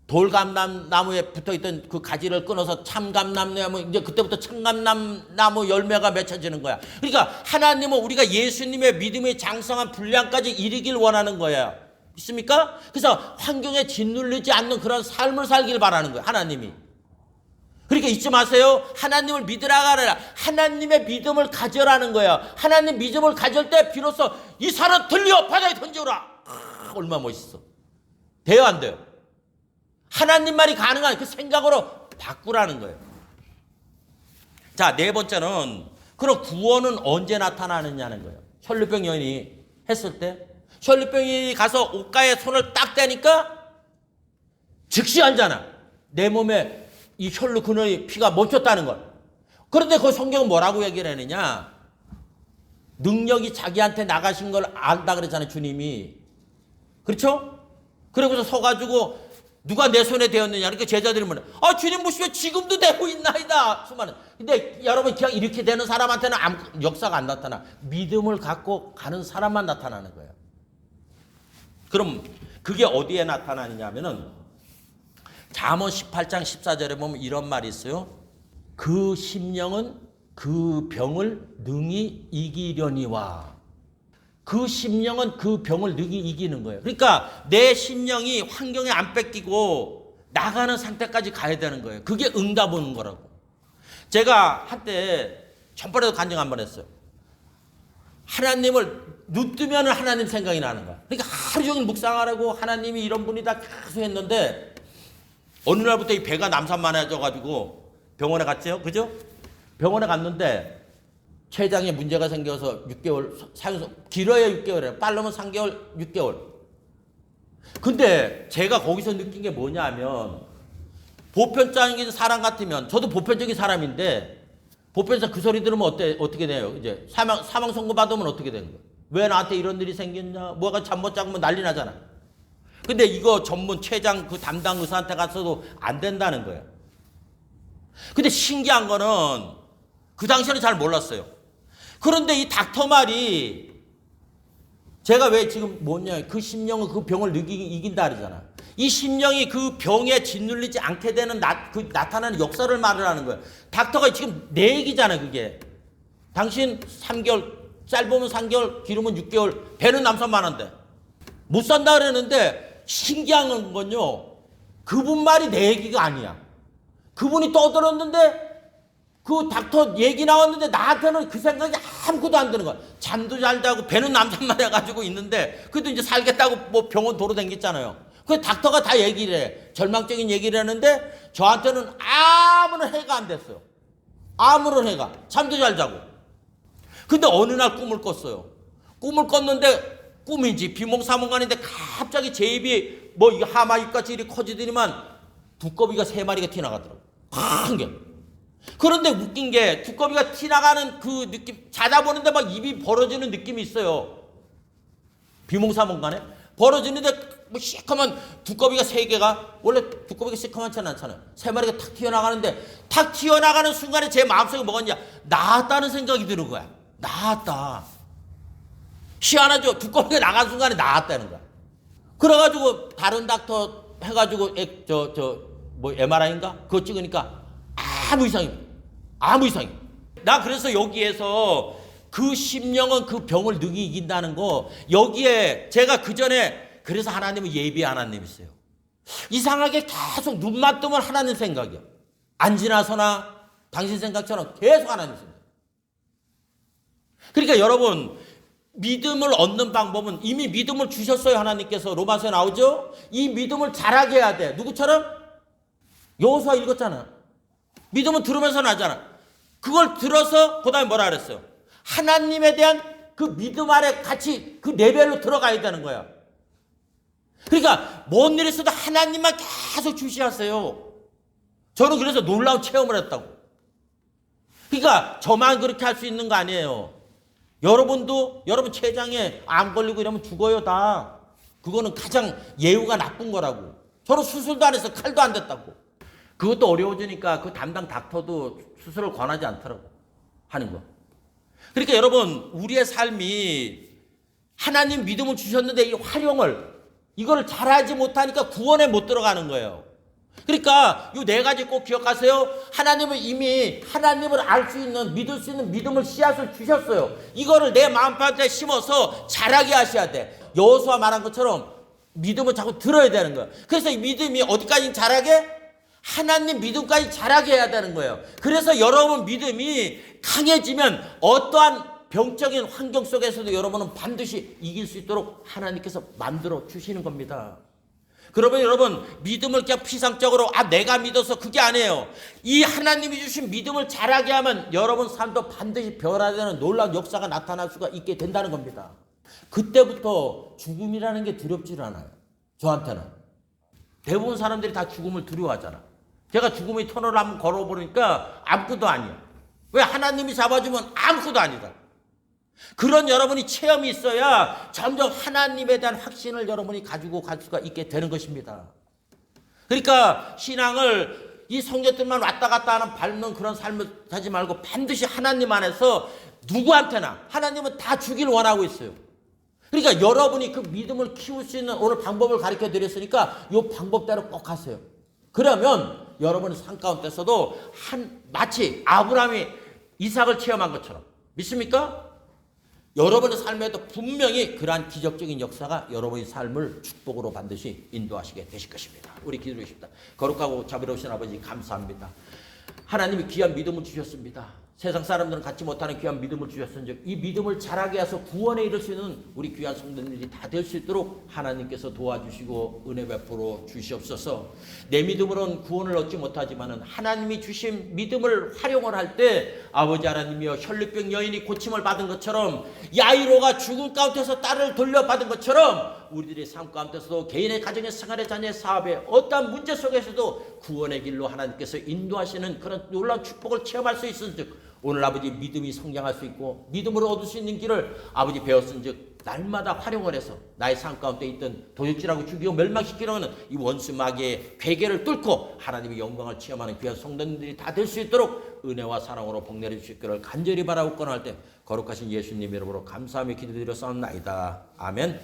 돌감나무에 붙어있던 그 가지를 끊어서 참감나무 이제 그때부터 참감나무 열매가 맺혀지는 거야. 그러니까 하나님은 우리가 예수님의 믿음의 장성한 분량까지 이르길 원하는 거예요. 있습니까? 그래서 환경에 짓눌리지 않는 그런 삶을 살길 바라는 거예요. 하나님이. 그러니까 잊지 마세요. 하나님을 믿으라가 아니라 하나님의 믿음을 가져라는 거예요. 하나님 믿음을 가질 때 비로소 이 산은 들려 바다에 던져라. 얼마나 멋있어. 돼요 안 돼요? 하나님 말이 가능한 그 생각으로 바꾸라는 거예요. 자, 네 번째는 그럼 구원은 언제 나타나느냐는 거예요. 혈루병 여인이 했을 때 혈루병 여인이 가서 옷가에 손을 딱 대니까 즉시 알잖아. 내 몸에 이 혈루 근원의 피가 멈췄다는 걸. 그런데 그 성경은 뭐라고 얘기를 했느냐? 능력이 자기한테 나가신 걸 안다 그랬잖아요, 주님이. 그렇죠? 그러고서 서가지고 누가 내 손에 대었느냐? 그러니까 제자들이 뭐래? 아, 주님 보시면 지금도 되고 있나이다. 수많은. 근데 여러분 그냥 이렇게 되는 사람한테는 아무 역사가 안 나타나. 믿음을 갖고 가는 사람만 나타나는 거예요. 그럼 그게 어디에 나타나느냐 하면은 잠언 18장 14절에 보면 이런 말이 있어요. 그 심령은 그 병을 능히 이기려니와. 그 심령은 그 병을 능히 이기는 거예요. 그러니까 내 심령이 환경에 안 뺏기고 나가는 상태까지 가야 되는 거예요. 그게 응답 오는 거라고. 제가 한때 전번에도 간증 한번 했어요. 하나님을 눈 뜨면 하나님 생각이 나는 거야. 그러니까 하루 종일 묵상하라고 하나님이 이런 분이다 계속 했는데 어느 날부터 이 배가 남산만해져가지고 병원에 갔죠. 그죠? 병원에 갔는데 췌장에 문제가 생겨서 6개월 사용서 길어야 6개월이에요. 빠르면 3개월, 6개월. 근데 제가 거기서 느낀 게 뭐냐면 보편적인 사람 같으면 저도 보편적인 사람인데 보편에서 그 소리 들으면 어떻게 돼요? 이제 사망 선고 받으면 어떻게 되는 거예요? 왜 나한테 이런 일이 생겼냐? 뭐가 잠 못 자면 난리 나잖아. 근데 이거 전문 췌장 그 담당 의사한테 가서도 안 된다는 거예요. 근데 신기한 거는 그 당시에는 잘 몰랐어요. 그런데 이 닥터 말이 제가 왜 지금 뭐냐 그 심령은 그 병을 이긴다 그러잖아. 이 심령이 그 병에 짓눌리지 않게 되는 나타나는 역사를 말을 하는 거예요. 닥터가 지금 내 얘기잖아 그게. 당신 3개월 짧으면 3개월 길으면 6개월 배는 남산만한데 못 산다 그랬는데 신기한 건요. 그분 말이 내 얘기가 아니야. 그분이 떠들었는데 그 닥터 얘기 나왔는데 나한테는 그 생각이 아무것도 안 드는 거야. 잠도 잘 자고 배는 남산만 해가지고 있는데 그래도 이제 살겠다고 뭐 병원 도로 댕겼잖아요. 그 닥터가 다 얘기를 해. 절망적인 얘기를 하는데 저한테는 아무런 해가 안 됐어요. 아무런 해가. 잠도 잘 자고. 근데 어느 날 꿈을 꿨어요. 꿈을 꿨는데 꿈인지 비몽사몽간인데 갑자기 제 입이 뭐 하마 입같이 이렇게 커지더니만 두꺼비가 3마리가 튀어나가더라고요. 큰 게. 그런데 웃긴 게 두꺼비가 튀어나가는 그 느낌 자다 보는데 막 입이 벌어지는 느낌이 있어요. 비몽사몽간에 벌어지는데 뭐 시커먼 두꺼비가 3개가 원래 두꺼비가 시커먼지 않잖아요. 3마리가 탁 튀어나가는데 탁 튀어나가는 순간에 제 마음속에 뭐가 나았다는 생각이 드는 거야. 나았다. 희한하죠. 두꺼비가 나간 순간에 나았다는 거야. 그래가지고 다른 닥터 해가지고 뭐 MRI인가 그거 찍으니까 아무 이상이. 나 그래서 여기에서 그 심령은 그 병을 능히 이긴다는 거 여기에 제가 그 전에 그래서 하나님은 예비 하나님이세요. 이상하게 계속 눈만 뜨면 하나님 생각이야. 안 지나서나 당신 생각처럼 계속 하나님 생각. 그러니까 여러분 믿음을 얻는 방법은 이미 믿음을 주셨어요. 하나님께서 로마서에 나오죠. 이 믿음을 자라게 해야 돼. 누구처럼? 여호수아 읽었잖아. 믿음은 들으면서 나잖아. 그걸 들어서 그 다음에 뭐라 그랬어요? 하나님에 대한 그 믿음 아래 같이 그 레벨로 들어가야 되는 거야. 그러니까 뭔 일이 있어도 하나님만 계속 주시하세요. 저는 그래서 놀라운 체험을 했다고. 그러니까 저만 그렇게 할 수 있는 거 아니에요. 여러분도 여러분 췌장에 암 걸리고 이러면 죽어요 다. 그거는 가장 예후가 나쁜 거라고. 저는 수술도 안 해서 칼도 안 됐다고. 그것도 어려워지니까 그 담당 닥터도 수술을 권하지 않더라고 하는 거. 그러니까 여러분, 우리의 삶이 하나님 믿음을 주셨는데 이 활용을, 이걸 잘하지 못하니까 구원에 못 들어가는 거예요. 그러니까 이 네 가지 꼭 기억하세요. 하나님은 이미 하나님을 알 수 있는, 믿을 수 있는 믿음을 씨앗을 주셨어요. 이거를 내 마음밭에 심어서 자라게 하셔야 돼. 여호수아 말한 것처럼 믿음을 자꾸 들어야 되는 거예요. 그래서 이 믿음이 어디까지 자라게? 하나님 믿음까지 자라게 해야 되는 거예요. 그래서 여러분 믿음이 강해지면 어떠한 병적인 환경 속에서도 여러분은 반드시 이길 수 있도록 하나님께서 만들어 주시는 겁니다. 그러면 여러분, 믿음을 그냥 피상적으로 내가 믿어서 그게 아니에요. 이 하나님이 주신 믿음을 자라게 하면 여러분 삶도 반드시 변화되는 놀라운 역사가 나타날 수가 있게 된다는 겁니다. 그때부터 죽음이라는 게 두렵지를 않아요. 저한테는. 대부분 사람들이 다 죽음을 두려워하잖아. 제가 죽음의 터널을 한번 걸어보니까 아무것도 아니야. 왜? 하나님이 잡아주면 아무것도 아니다. 그런 여러분이 체험이 있어야 점점 하나님에 대한 확신을 여러분이 가지고 갈 수가 있게 되는 것입니다. 그러니까 신앙을 이 성경들만 왔다 갔다 하는 밟는 그런 삶을 하지 말고 반드시 하나님 안에서 누구한테나 하나님은 다 주길 원하고 있어요. 그러니까 여러분이 그 믿음을 키울 수 있는 오늘 방법을 가르쳐 드렸으니까 이 방법대로 꼭 하세요. 그러면 여러분의 삶 가운데서도 마치 아브라함이 이삭을 체험한 것처럼, 믿습니까? 여러분의 삶에도 분명히 그러한 기적적인 역사가 여러분의 삶을 축복으로 반드시 인도하시게 되실 것입니다. 우리 기도하십시다. 거룩하고 자비로우신 아버지, 감사합니다. 하나님이 귀한 믿음을 주셨습니다. 세상 사람들은 갖지 못하는 귀한 믿음을 주셨은즉 이 믿음을 자라게 해서 구원에 이를 수 있는 우리 귀한 성도들이 다 될 수 있도록 하나님께서 도와주시고 은혜 베풀어 주시옵소서. 내 믿음으로는 구원을 얻지 못하지만은 하나님이 주신 믿음을 활용을 할 때 아버지 하나님이여, 혈루병 여인이 고침을 받은 것처럼, 야이로가 죽음 가운데서 딸을 돌려받은 것처럼 우리들의 삶 가운데서도 개인의 가정의 생활의 자녀의 사업에 어떠한 문제 속에서도 구원의 길로 하나님께서 인도하시는 그런 놀라운 축복을 체험할 수 있은즉 오늘 아버지 믿음이 성장할 수 있고 믿음으로 얻을 수 있는 길을 아버지 배웠은즉 날마다 활용을 해서 나의 삶 가운데 있던 도둑질하고 죽이고 멸망시키려 하는 이 원수 마귀의 괴계를 뚫고 하나님의 영광을 체험하는 귀한 성도님들이 다 될 수 있도록 은혜와 사랑으로 복내려 주시기를 간절히 바라고 권할 때 거룩하신 예수님 이름으로 감사하며 기도드려 싸움나이다. 아멘.